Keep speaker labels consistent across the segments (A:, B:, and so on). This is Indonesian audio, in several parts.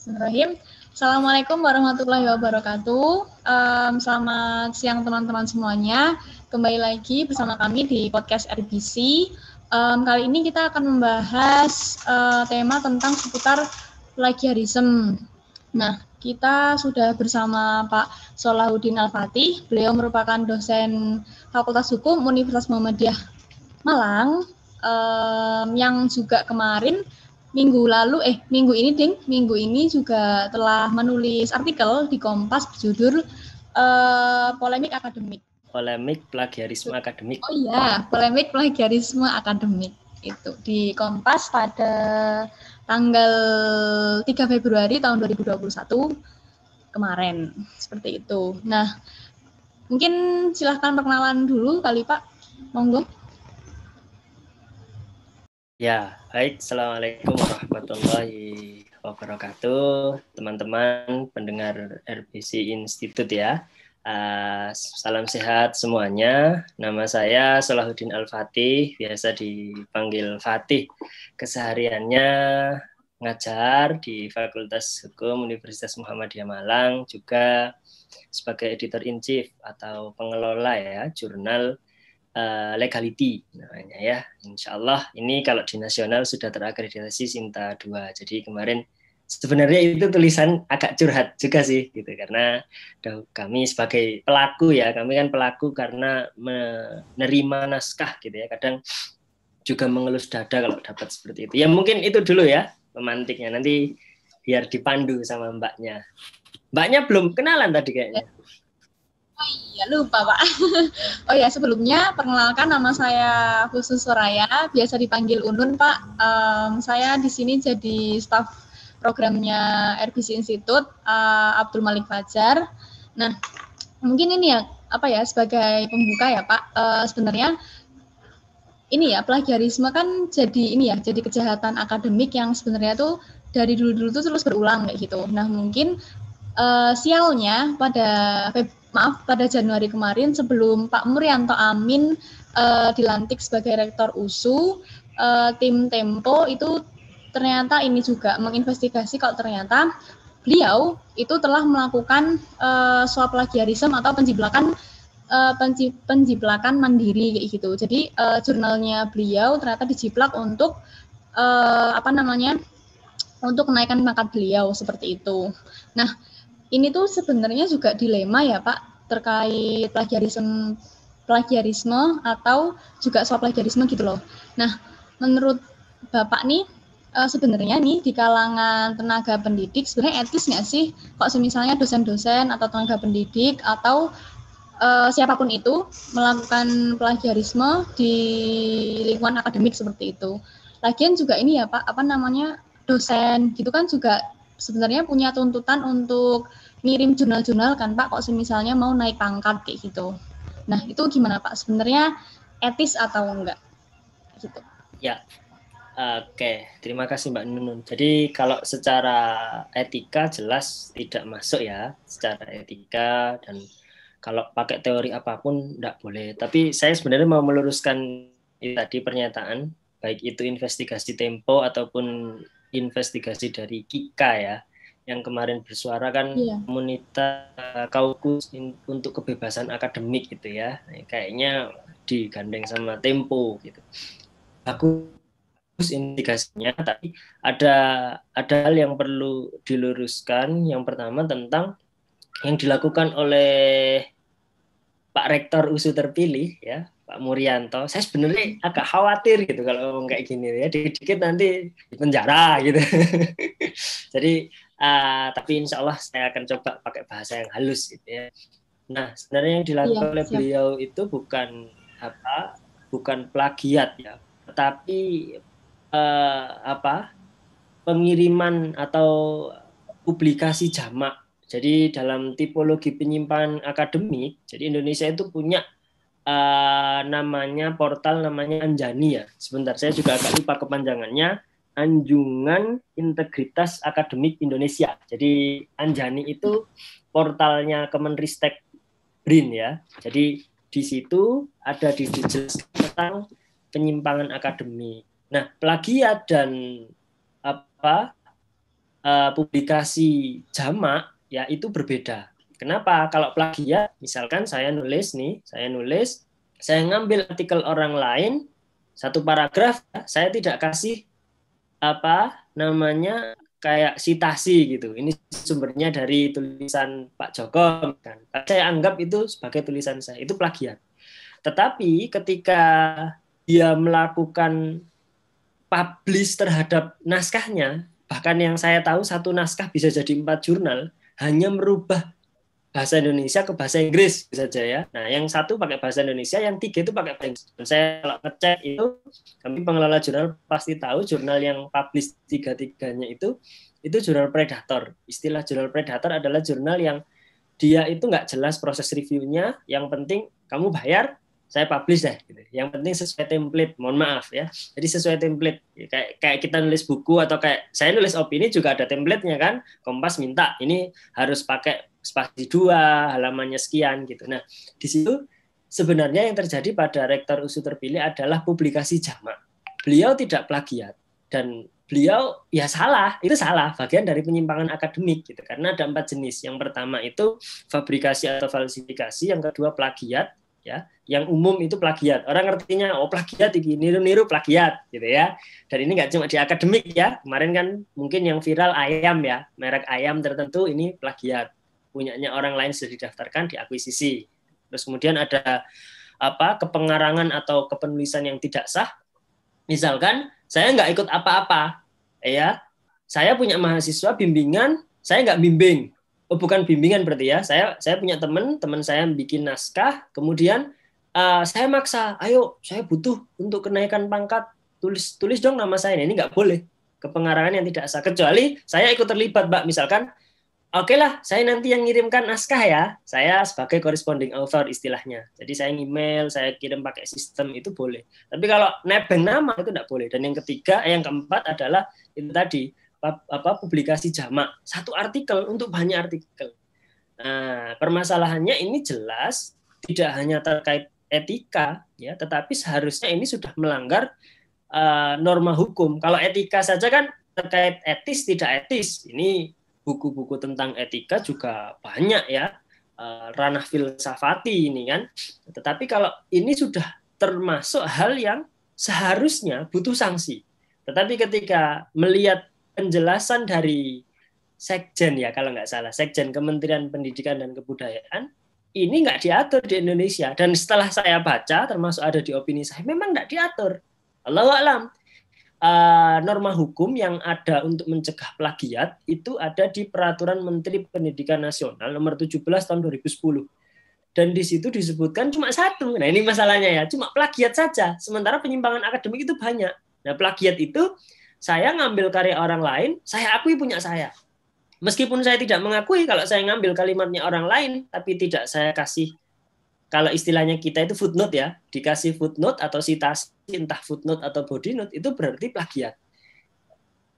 A: Bismillahirrahmanirrahim. Assalamualaikum warahmatullahi wabarakatuh. Selamat siang teman-teman semuanya. Kembali lagi bersama kami di podcast RBC. Kali ini kita akan membahas tema tentang seputar plagiarisme. Nah, kita sudah bersama Pak Solahuddin Al-Fatih. Beliau merupakan dosen Fakultas Hukum Universitas Muhammadiyah Malang, yang juga kemarin minggu ini juga telah menulis artikel di Kompas berjudul polemik akademik.
B: Polemik plagiarisme akademik.
A: Oh iya, polemik plagiarisme akademik itu di Kompas pada tanggal 3 Februari tahun 2021 kemarin, seperti itu. Nah, mungkin silahkan perkenalan dulu kali Pak, monggo.
B: Ya, baik. Assalamualaikum warahmatullahi wabarakatuh, teman-teman pendengar RBC Institute ya. Salam sehat semuanya. Nama saya Solahuddin Al-Fatih, biasa dipanggil Fatih. Kesehariannya ngajar di Fakultas Hukum Universitas Muhammadiyah Malang, juga sebagai editor-in-chief atau pengelola ya jurnal Legality namanya ya. Insya Allah ini kalau di nasional sudah terakreditasi Sinta 2. Jadi kemarin sebenarnya itu tulisan agak curhat juga sih gitu, karena kami sebagai pelaku ya, kami kan pelaku karena menerima naskah gitu ya, kadang juga mengelus dada kalau dapat seperti itu. Ya mungkin itu dulu ya pemantiknya, nanti biar dipandu sama mbaknya. Mbaknya belum kenalan tadi kayaknya.
A: Oh iya, lupa Pak. Oh ya, sebelumnya perkenalkan, nama saya Khusus Soraya, biasa dipanggil Unun Pak. Saya di sini jadi staf programnya RBC Institute, Abdul Malik Fajar. Nah, mungkin ini ya, sebagai pembuka ya Pak, sebenarnya ini ya, plagiarisme kan jadi kejahatan akademik yang sebenarnya tuh dari dulu-dulu tuh terus berulang kayak gitu. Nah, mungkin sialnya pada Januari kemarin, sebelum Pak Murianto Amin dilantik sebagai rektor USU, tim Tempo itu ternyata ini juga menginvestigasi kalau ternyata beliau itu telah melakukan suap plagiarisme atau penjiplakan mandiri kayak gitu. Jadi jurnalnya beliau ternyata dijiplak untuk untuk menaikkan pangkat beliau seperti itu. Nah, ini tuh sebenarnya juga dilema ya Pak, terkait plagiarisme atau juga soal plagiarisme gitu loh. Nah, menurut Bapak nih, sebenarnya nih di kalangan tenaga pendidik sebenarnya etis nggak sih kok misalnya dosen-dosen atau tenaga pendidik atau siapapun itu melakukan plagiarisme di lingkungan akademik seperti itu. Lagian juga ini ya Pak, dosen gitu kan juga sebenarnya punya tuntutan untuk ngirim jurnal-jurnal kan Pak, kok misalnya mau naik pangkat kayak gitu. Nah, itu gimana Pak? Sebenarnya etis atau enggak? Gitu.
B: Ya, oke. Terima kasih Mbak Nunun. Jadi kalau secara etika jelas tidak masuk ya, secara etika, dan kalau pakai teori apapun enggak boleh. Tapi saya sebenarnya mau meluruskan tadi pernyataan, baik itu investigasi Tempo ataupun investigasi dari Kika ya, yang kemarin bersuara kan komunitas Kaukus untuk kebebasan akademik gitu ya. Kayaknya digandeng sama Tempo gitu. Bagus investigasinya, tapi ada hal yang perlu diluruskan. Yang pertama tentang yang dilakukan oleh Pak Rektor USU terpilih ya, Pak Murianto. Saya sebenarnya agak khawatir gitu kalau ngomong kayak gini ya, dikit-dikit nanti di penjara gitu. Jadi tapi insya Allah saya akan coba pakai bahasa yang halus gitu ya. Nah, sebenarnya yang dilakukan oleh beliau itu bukan plagiat ya, tetapi pengiriman atau publikasi jamak. Jadi dalam tipologi penyimpangan akademik, jadi Indonesia itu punya portal namanya Anjani ya. Sebentar, saya juga agak lupa kepanjangannya. Anjungan Integritas Akademik Indonesia. Jadi Anjani itu portalnya Kemenristek BRIN ya. Jadi di situ ada dijelaskan tentang penyimpangan akademik. Nah, plagiat dan publikasi jamak ya itu berbeda. Kenapa? Kalau plagiat, misalkan saya nulis, saya ngambil artikel orang lain, satu paragraf, saya tidak kasih kayak sitasi gitu. Ini sumbernya dari tulisan Pak Joko, kan. Saya anggap itu sebagai tulisan saya, itu plagiat. Tetapi ketika dia melakukan publish terhadap naskahnya, bahkan yang saya tahu satu naskah bisa jadi 4 jurnal, hanya merubah bahasa Indonesia ke bahasa Inggris saja ya. Nah, yang satu pakai bahasa Indonesia, yang 3 itu pakai bahasa Inggris. Dan saya kalau ngecek itu, kami pengelola jurnal pasti tahu jurnal yang publish 3-3-nya itu jurnal predator. Istilah jurnal predator adalah jurnal yang dia itu nggak jelas proses reviewnya, yang penting kamu bayar, saya publish deh. Gitu. Yang penting sesuai template, mohon maaf ya. Jadi sesuai template, kayak kita nulis buku atau kayak saya nulis opini juga ada template-nya kan. Kompas minta ini harus pakai spasi 2, halamannya sekian gitu. Nah, di situ sebenarnya yang terjadi pada rektor USU terpilih adalah publikasi jamak. Beliau tidak plagiat dan beliau ya salah, itu salah, bagian dari penyimpangan akademik gitu. Karena ada 4 jenis. Yang pertama itu fabrikasi atau falsifikasi, yang kedua plagiat, ya. Yang umum itu plagiat. Orang ngertinya oh plagiat ini niru-niru plagiat gitu ya. Dan ini nggak cuma di akademik ya. Kemarin kan mungkin yang viral ayam ya, merek ayam tertentu ini plagiat. Punyanya orang lain sudah didaftarkan diakuisisi. Terus kemudian ada kepengarangan atau kepenulisan yang tidak sah. Misalkan saya nggak ikut apa-apa, ya. Saya punya mahasiswa bimbingan, saya nggak bimbing. Oh, bukan bimbingan berarti ya. Saya punya teman saya bikin naskah, kemudian saya maksa, ayo saya butuh untuk kenaikan pangkat, tulis dong nama saya. Ini nggak boleh. Kepengarangan yang tidak sah. Kecuali saya ikut terlibat, Mbak. Misalkan, oke lah, saya nanti yang ngirimkan naskah ya. Saya sebagai corresponding author istilahnya. Jadi saya email, saya kirim pakai sistem, itu boleh. Tapi kalau nebeng nama itu tidak boleh. Dan yang keempat adalah itu tadi, publikasi jamak. Satu artikel untuk banyak artikel. Nah, permasalahannya ini jelas tidak hanya terkait etika, ya, tetapi seharusnya ini sudah melanggar norma hukum. Kalau etika saja kan terkait etis tidak etis. Ini buku-buku tentang etika juga banyak ya, ranah filsafati ini kan. Tetapi kalau ini sudah termasuk hal yang seharusnya butuh sanksi. Tetapi ketika melihat penjelasan dari Sekjen ya kalau nggak salah, Sekjen Kementerian Pendidikan dan Kebudayaan, ini nggak diatur di Indonesia. Dan setelah saya baca, termasuk ada di opini saya, memang nggak diatur. Allahu a'lam. Norma hukum yang ada untuk mencegah plagiat itu ada di Peraturan Menteri Pendidikan Nasional nomor 17 tahun 2010. Dan di situ disebutkan cuma satu. Nah, ini masalahnya ya, cuma plagiat saja. Sementara penyimpangan akademik itu banyak. Nah, plagiat itu saya ngambil karya orang lain, saya akui punya saya. Meskipun saya tidak mengakui kalau saya ngambil kalimatnya orang lain, tapi tidak saya kasih, kalau istilahnya kita itu footnote ya, dikasih footnote atau sitasi, entah footnote atau body note, itu berarti plagiat.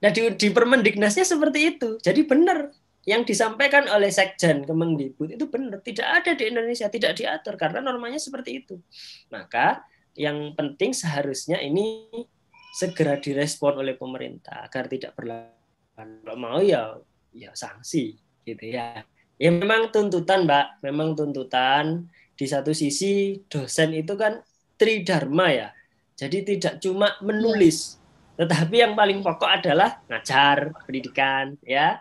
B: Nah, di Permendiknasnya seperti itu. Jadi benar, yang disampaikan oleh Sekjen Kemendikbud itu benar. Tidak ada di Indonesia, tidak diatur, karena normanya seperti itu. Maka yang penting seharusnya ini segera direspon oleh pemerintah, agar tidak berlaku. Kalau mau ya sanksi gitu ya. Ya memang tuntutan, Mbak, memang tuntutan. Di satu sisi dosen itu kan tridharma ya. Jadi tidak cuma menulis, tetapi yang paling pokok adalah ngajar pendidikan ya.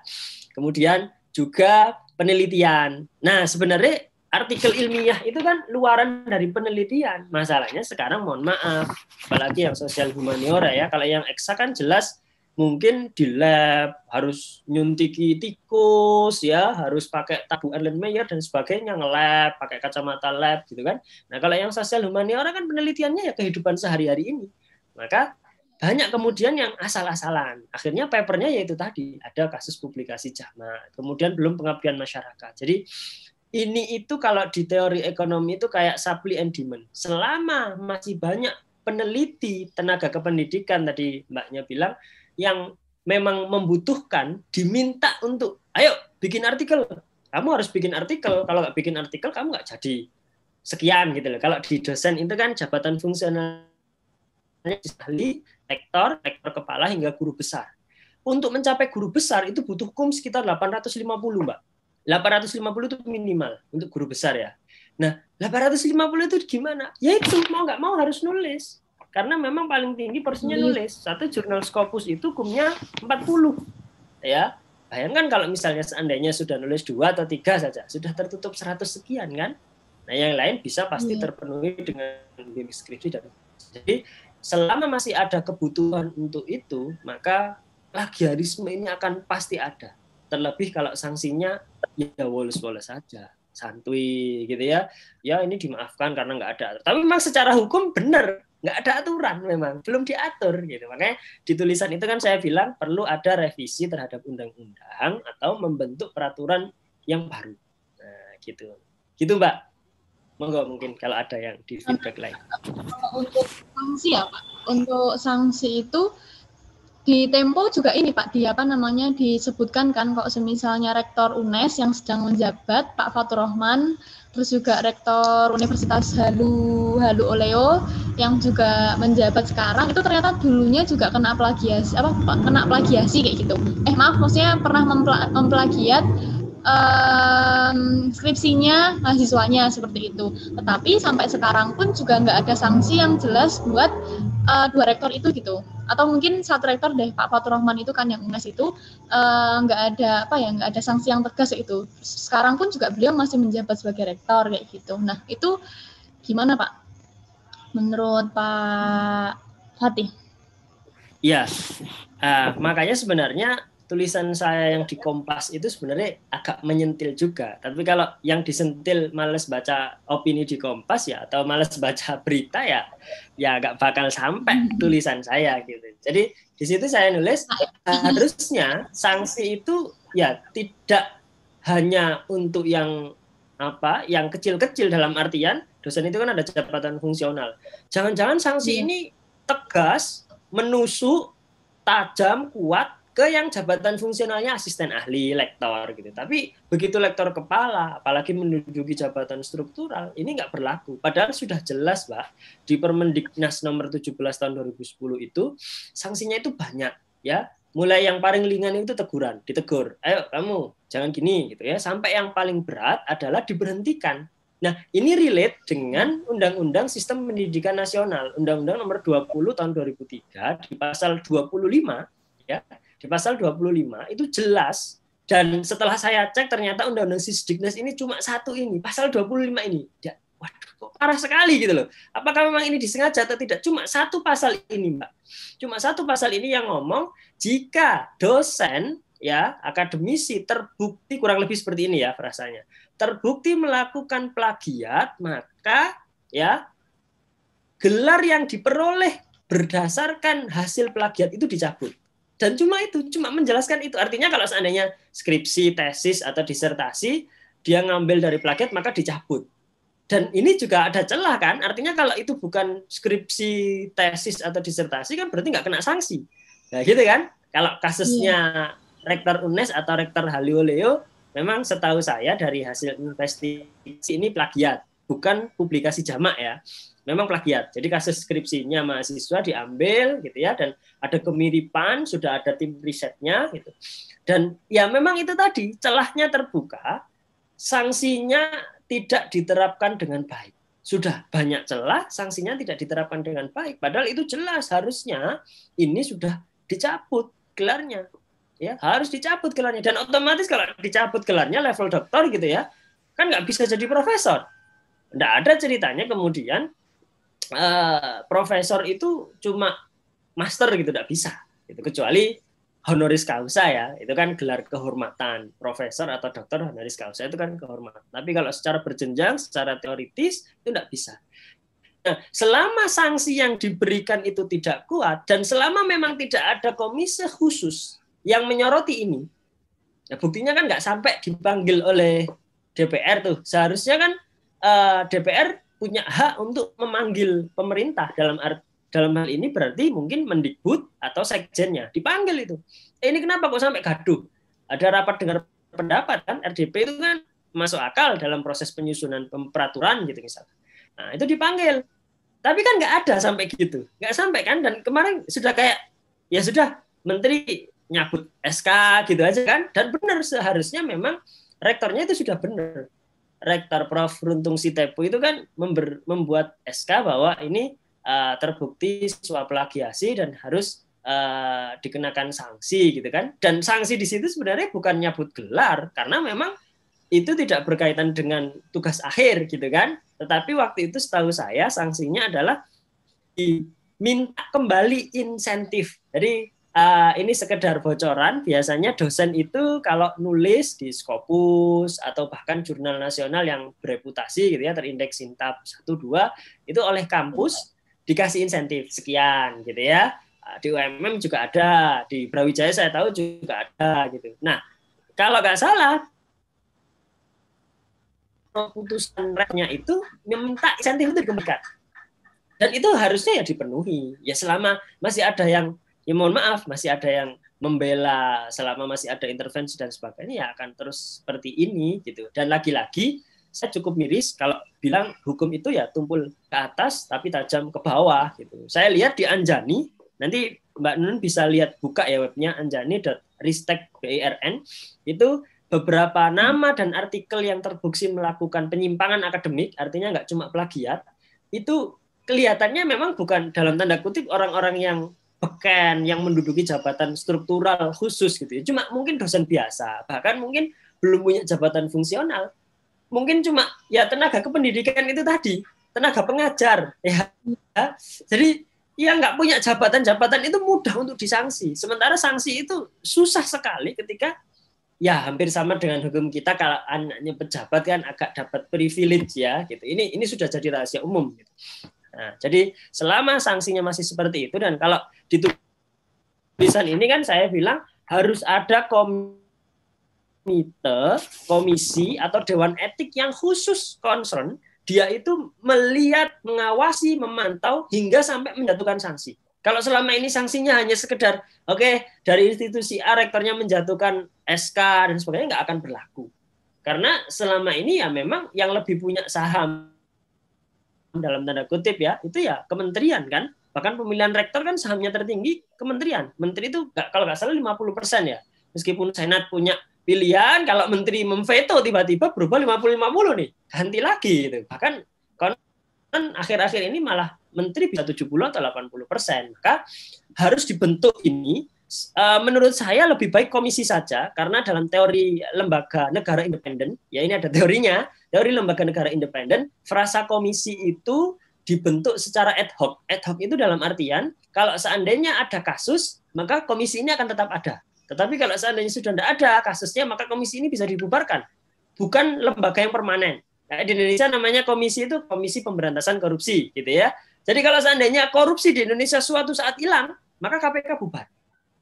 B: Kemudian juga penelitian. Nah, sebenarnya artikel ilmiah itu kan luaran dari penelitian. Masalahnya sekarang mohon maaf, apalagi yang sosial humaniora ya. Kalau yang eksak kan jelas mungkin di lab harus nyuntiki tikus ya, harus pakai tabung Erlenmeyer dan sebagainya, nge-lab, pakai kacamata lab gitu kan. Nah, kalau yang sosial humaniora kan penelitiannya ya kehidupan sehari-hari ini. Maka banyak kemudian yang asal-asalan. Akhirnya papernya yaitu tadi, ada kasus publikasi jamak. Kemudian belum pengabdian masyarakat. Jadi ini itu kalau di teori ekonomi itu kayak supply and demand. Selama masih banyak peneliti tenaga kependidikan tadi Mbaknya bilang, yang memang membutuhkan, diminta untuk, ayo bikin artikel. Kamu harus bikin artikel. Kalau nggak bikin artikel, kamu nggak jadi sekian gitu loh. Kalau di dosen itu kan jabatan fungsionalnya ahli, rektor kepala hingga guru besar. untuk mencapai guru besar itu butuh kum sekitar 850, Mbak. 850 itu minimal untuk guru besar ya. Nah, 850 itu gimana? Ya itu, mau nggak mau harus nulis. Karena memang paling tinggi porsinya nulis. Satu jurnal Scopus itu kumnya 40. Ya, bayangkan kalau misalnya seandainya sudah nulis 2 atau 3 saja, sudah tertutup 100 sekian kan? Nah, yang lain bisa pasti terpenuhi dengan bimbing skripsi. Dan jadi selama masih ada kebutuhan untuk itu, maka plagiarisme ini akan pasti ada. Terlebih kalau sanksinya ya woles-woles saja, santuy gitu ya. Ya ini dimaafkan karena nggak ada. Tapi memang secara hukum benar, nggak ada aturan memang, belum diatur gitu. Makanya di tulisan itu kan saya bilang perlu ada revisi terhadap undang-undang atau membentuk peraturan yang baru. Nah, gitu. Gitu, Mbak. Monggo mungkin kalau ada yang di feedback lain.
A: Untuk sanksi ya Pak, untuk sanksi itu di Tempo juga ini Pak, disebutkan kan kalau misalnya Rektor UNES yang sedang menjabat Pak Fatur Rahman, terus juga Rektor Universitas Halu Oleo yang juga menjabat sekarang itu ternyata dulunya juga kena plagiasi kayak gitu. Maksudnya pernah memplagiat skripsinya mahasiswanya seperti itu. Tetapi sampai sekarang pun juga nggak ada sanksi yang jelas buat dua rektor itu gitu. Atau mungkin satu rektor deh, Pak Fatur Rahman itu kan yang UNES itu nggak ada sanksi yang tegas itu. Sekarang pun juga beliau masih menjabat sebagai rektor kayak gitu. Nah itu gimana Pak? Menurut Pak Fatih?
B: Iya, makanya sebenarnya tulisan saya yang di Kompas itu sebenarnya agak menyentil juga. Tapi kalau yang disentil males baca opini di Kompas ya, atau males baca berita ya nggak bakal sampai tulisan saya gitu. Jadi di situ saya nulis harusnya sanksi itu ya tidak hanya untuk yang kecil-kecil dalam artian dosen itu kan ada jabatan fungsional. Jangan-jangan sanksi ini tegas, menusuk, tajam, kuat ke yang jabatan fungsionalnya asisten ahli, lektor gitu. Tapi begitu lektor kepala, apalagi menduduki jabatan struktural, ini nggak berlaku. Padahal sudah jelas, Pak, di Permendiknas nomor 17 tahun 2010 itu sanksinya itu banyak, ya. Mulai yang paling ringan itu teguran, ditegur. Ayo kamu jangan gini gitu ya. Sampai yang paling berat adalah diberhentikan. Nah, ini relate dengan Undang-Undang Sistem Pendidikan Nasional, Undang-Undang nomor 20 tahun 2003 di pasal 25 ya. Di pasal 25 itu jelas, dan setelah saya cek ternyata Undang-Undang Sisdiknas ini cuma satu ini, pasal 25 ini. Waduh, kok parah sekali gitu loh. Apakah memang ini disengaja atau tidak? Cuma satu pasal ini, Mbak. Cuma satu pasal ini yang ngomong jika dosen ya, akademisi terbukti, kurang lebih seperti ini ya frasanya, terbukti melakukan plagiat, maka ya gelar yang diperoleh berdasarkan hasil plagiat itu dicabut. Dan cuma menjelaskan itu. Artinya kalau seandainya skripsi, tesis, atau disertasi, dia ngambil dari plagiat, maka dicabut. Dan ini juga ada celah kan, artinya kalau itu bukan skripsi, tesis, atau disertasi, kan berarti nggak kena sanksi. Nah gitu kan, kalau kasusnya Rektor UNES atau Rektor Halu Oleo, memang setahu saya dari hasil investigasi ini plagiat, bukan publikasi jamak ya. Memang plagiat. Jadi kasus skripsinya mahasiswa diambil gitu ya, dan ada kemiripan, sudah ada tim risetnya gitu. Dan ya memang itu tadi celahnya terbuka, sanksinya tidak diterapkan dengan baik. Sudah banyak celah, sanksinya tidak diterapkan dengan baik. Padahal itu jelas harusnya ini sudah dicabut gelarnya. Ya, harus dicabut gelarnya, dan otomatis kalau dicabut gelarnya level doktor gitu ya, kan nggak bisa jadi profesor. Nggak ada ceritanya kemudian profesor itu cuma master gitu, tidak bisa gitu, kecuali honoris causa ya, itu kan gelar kehormatan. Profesor atau dokter honoris causa itu kan kehormatan, tapi kalau secara berjenjang, secara teoritis itu tidak bisa. Nah, selama sanksi yang diberikan itu tidak kuat, dan selama memang tidak ada komisi khusus yang menyoroti ini, ya buktinya kan nggak sampai dipanggil oleh DPR tuh. Seharusnya kan DPR punya hak untuk memanggil pemerintah, dalam hal ini berarti mungkin Mendikbud atau sekjennya dipanggil itu. Ini kenapa kok sampai gaduh? Ada rapat dengar pendapat kan, RDP itu kan masuk akal dalam proses penyusunan peraturan gitu misalnya. Nah itu dipanggil, tapi kan nggak ada sampai gitu, nggak sampai kan. Dan kemarin sudah kayak ya sudah, menteri nyabut SK gitu aja kan. Dan benar, seharusnya memang rektornya itu sudah benar. Rektor Prof. Runtung Sitepu itu kan membuat SK bahwa ini terbukti siswa plagiasi dan harus dikenakan sanksi gitu kan. Dan sanksi di situ sebenarnya bukan nyabut gelar, karena memang itu tidak berkaitan dengan tugas akhir gitu kan. Tetapi waktu itu setahu saya sanksinya adalah diminta kembali insentif. Jadi ini sekedar bocoran, biasanya dosen itu kalau nulis di Scopus atau bahkan jurnal nasional yang bereputasi gitu ya, terindeks Sintab 1 2, itu oleh kampus dikasih insentif sekian gitu ya. Di UMM juga ada, di Brawijaya saya tahu juga ada gitu. Nah, kalau nggak salah keputusan reknya itu meminta insentif itu dikembalikan. Dan itu harusnya ya dipenuhi. Ya selama masih ada yang, ya mohon maaf, masih ada yang membela, selama masih ada intervensi dan sebagainya, ya akan terus seperti ini gitu. Dan lagi-lagi saya cukup miris kalau bilang hukum itu ya tumpul ke atas tapi tajam ke bawah gitu. Saya lihat di Anjani, nanti Mbak Nun bisa lihat, buka ya webnya anjani.ristek.birn, itu beberapa nama dan artikel yang terbukti melakukan penyimpangan akademik, artinya nggak cuma plagiat, itu kelihatannya memang bukan dalam tanda kutip orang-orang yang beken, yang menduduki jabatan struktural khusus gitu ya. Cuma mungkin dosen biasa, bahkan mungkin belum punya jabatan fungsional. Mungkin cuma ya tenaga kependidikan itu tadi, tenaga pengajar ya. Jadi ya nggak punya jabatan-jabatan itu mudah untuk disanksi. Sementara sanksi itu susah sekali ketika ya hampir sama dengan hukum kita, kalau anaknya pejabat kan agak dapat privilege ya gitu. Ini sudah jadi rahasia umum gitu. Nah, jadi selama sanksinya masih seperti itu, dan kalau di tulisan ini kan saya bilang harus ada komisi atau dewan etik yang khusus concern, dia itu melihat, mengawasi, memantau hingga sampai menjatuhkan sanksi. Kalau selama ini sanksinya hanya sekedar dari institusi A rektornya menjatuhkan SK dan sebagainya, nggak akan berlaku. Karena selama ini ya memang yang lebih punya saham dalam tanda kutip ya, itu ya kementerian kan. Bahkan pemilihan rektor kan sahamnya tertinggi kementerian. Menteri itu kalau nggak salah 50% ya. Meskipun Senat punya pilihan, kalau menteri memveto tiba-tiba berubah 50-50 nih. Ganti lagi gitu. Bahkan akhir-akhir ini malah menteri bisa 70 atau 80%. Maka harus dibentuk ini, menurut saya lebih baik komisi saja, karena dalam teori lembaga negara independen, ya ini ada teorinya, teori lembaga negara independen, frasa komisi itu dibentuk secara ad hoc. Ad hoc itu dalam artian, kalau seandainya ada kasus, maka komisi ini akan tetap ada. Tetapi kalau seandainya sudah tidak ada kasusnya, maka komisi ini bisa dibubarkan. Bukan lembaga yang permanen. Nah, di Indonesia namanya komisi itu Komisi Pemberantasan Korupsi, gitu ya. Jadi kalau seandainya korupsi di Indonesia suatu saat hilang, maka KPK bubar.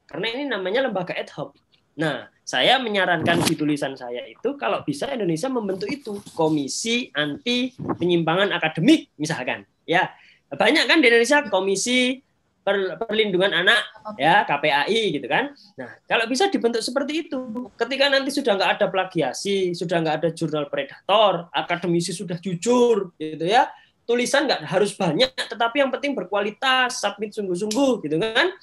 B: Karena ini namanya lembaga ad hoc. Nah, saya menyarankan di tulisan saya itu kalau bisa Indonesia membentuk itu, Komisi Anti Penyimpangan Akademik misalkan. Ya, banyak kan di Indonesia Komisi Perlindungan Anak, ya KPAI gitu kan. Nah, kalau bisa dibentuk seperti itu, ketika nanti sudah nggak ada plagiasi, sudah nggak ada jurnal predator, akademisi sudah jujur, gitu ya. Tulisan nggak harus banyak, tetapi yang penting berkualitas, submit sungguh-sungguh, gitu kan.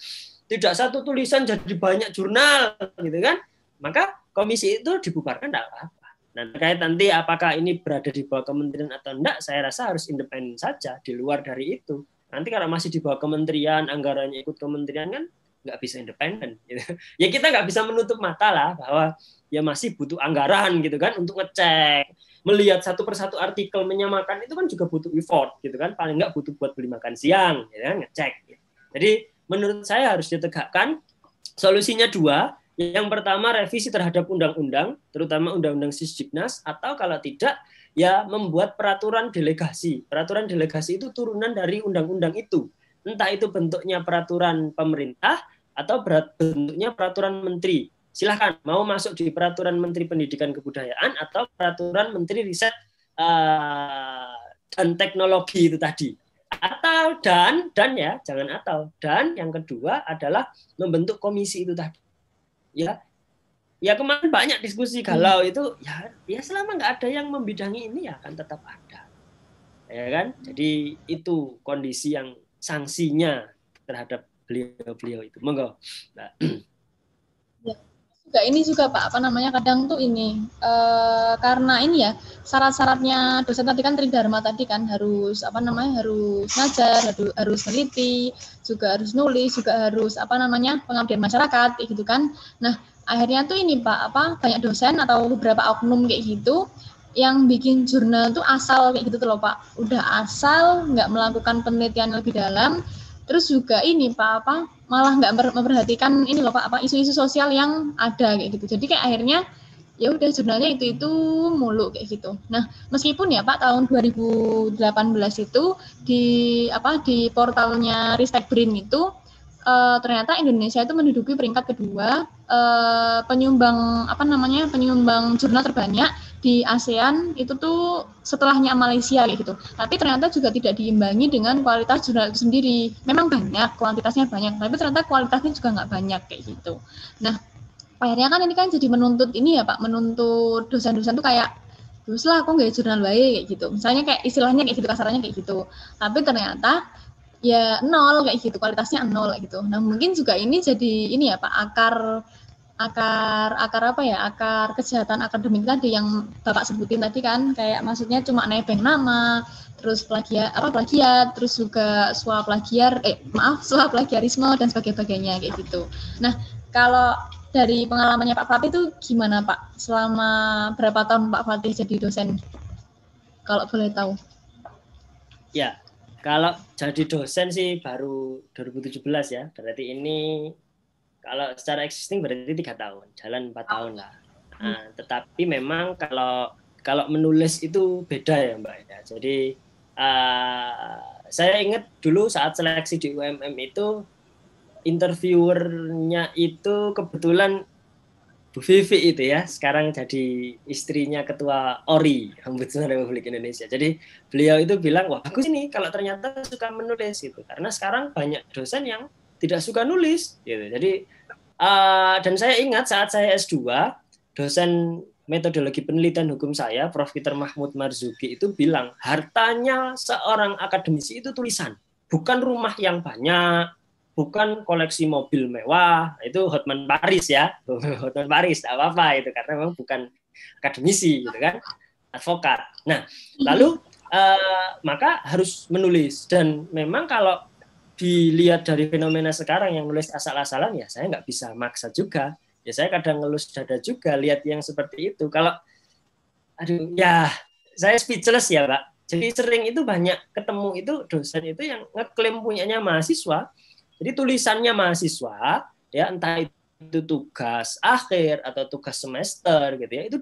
B: Tidak satu tulisan jadi banyak jurnal, gitu kan. Maka komisi itu dibubarkan tidak apa-apa. Nah, terkait nanti apakah ini berada di bawah kementerian atau enggak, saya rasa harus independen saja, di luar dari itu. Nanti kalau masih di bawah kementerian, anggarannya ikut kementerian kan nggak bisa independen. Gitu. Ya kita nggak bisa menutup mata lah bahwa ya masih butuh anggaran gitu kan untuk ngecek, melihat satu persatu artikel menyamakan itu kan juga butuh effort gitu kan, paling nggak butuh buat beli makan siang, ya kan, ngecek. Gitu. Jadi menurut saya harus ditegakkan. Solusinya dua. Yang pertama revisi terhadap undang-undang, terutama undang-undang Sisdiknas, atau kalau tidak ya membuat peraturan delegasi. Peraturan delegasi itu turunan dari undang-undang itu. Entah itu bentuknya peraturan pemerintah atau bentuknya peraturan menteri. Silahkan mau masuk di peraturan Menteri Pendidikan Kebudayaan atau peraturan Menteri Riset dan Teknologi itu tadi. Atau dan ya, jangan atau. Dan yang kedua adalah membentuk komisi itu tadi. Ya kemarin banyak diskusi galau itu ya selama nggak ada yang membidangi ini ya akan tetap ada. Ya kan? Jadi itu kondisi yang sanksinya terhadap beliau-beliau itu. Monggo, Mbak.
A: Juga ini juga Pak, apa namanya, kadang tuh ini karena ini ya syarat-syaratnya dosen tadi kan tridharma tadi kan harus apa namanya, harus ngajar, harus meneliti, juga harus nulis, juga harus apa namanya, pengabdian masyarakat kayak gitu kan. Nah, akhirnya tuh ini Pak, apa banyak dosen atau beberapa oknum kayak gitu yang bikin jurnal tuh asal kayak gitu tuh loh Pak. Udah asal, nggak melakukan penelitian lebih dalam. Terus juga ini Pak, apa malah nggak memperhatikan ini loh Pak, apa isu-isu sosial yang ada kayak gitu. Jadi kayak akhirnya ya udah jurnalnya itu mulu kayak gitu. Nah, meskipun ya Pak tahun 2018 itu di portalnya Ristek Brin itu ternyata Indonesia itu menduduki peringkat kedua penyumbang apa namanya, penyumbang jurnal terbanyak di ASEAN itu tuh setelahnya Malaysia kayak gitu. Tapi ternyata juga tidak diimbangi dengan kualitas jurnal itu sendiri. Memang banyak, kuantitasnya banyak, tapi ternyata kualitasnya juga nggak banyak kayak gitu. Nah, akhirnya kan ini kan jadi menuntut ini ya Pak, menuntut dosen-dosen tuh kayak terus lah aku nggak jurnal baik kayak gitu. Misalnya kayak istilahnya kayak gitu, kasarannya kayak gitu. Tapi ternyata ya nol kayak gitu, kualitasnya nol kayak gitu. Nah mungkin juga ini jadi ini ya Pak, akar akar apa ya, akar kejahatan akademik tadi yang Bapak sebutin tadi kan, kayak maksudnya cuma nebeng nama, terus plagiat, terus juga suap plagiarisme dan sebagainya kayak gitu. Nah, kalau dari pengalamannya Pak Fatih itu gimana Pak? Selama berapa tahun Pak Fatih jadi dosen? Kalau boleh tahu.
B: Ya, kalau jadi dosen sih baru 2017 ya. Berarti ini kalau secara existing berarti 3 tahun, jalan 4 tahun lah. Nah, tetapi memang kalau menulis itu beda ya Mbak ya. Jadi saya ingat dulu saat seleksi di UMM itu interviewernya itu kebetulan Bu Vivi itu ya, sekarang jadi istrinya Ketua ORI, Ombudsman Republik Indonesia. Jadi beliau itu bilang, wah bagus ini kalau ternyata suka menulis gitu. Karena sekarang banyak dosen yang tidak suka nulis gitu. Jadi dan saya ingat saat saya S2, dosen metodologi penelitian hukum saya, Prof. Peter Mahmud Marzuki itu bilang, hartanya seorang akademisi itu tulisan, bukan rumah yang banyak, bukan koleksi mobil mewah, itu Hotman Paris ya, Hotman Paris, tidak apa-apa itu, karena memang bukan akademisi gitu kan, advokat. Nah, lalu maka harus menulis, dan memang kalau dilihat dari fenomena sekarang yang nulis asal-asalan ya saya nggak bisa maksa juga, ya saya kadang ngelus dada juga lihat yang seperti itu. Kalau aduh ya saya speechless ya Pak. Jadi sering itu banyak ketemu itu dosen itu yang ngeklaim punyanya mahasiswa, jadi tulisannya mahasiswa ya, entah itu tugas akhir atau tugas semester gitu ya, itu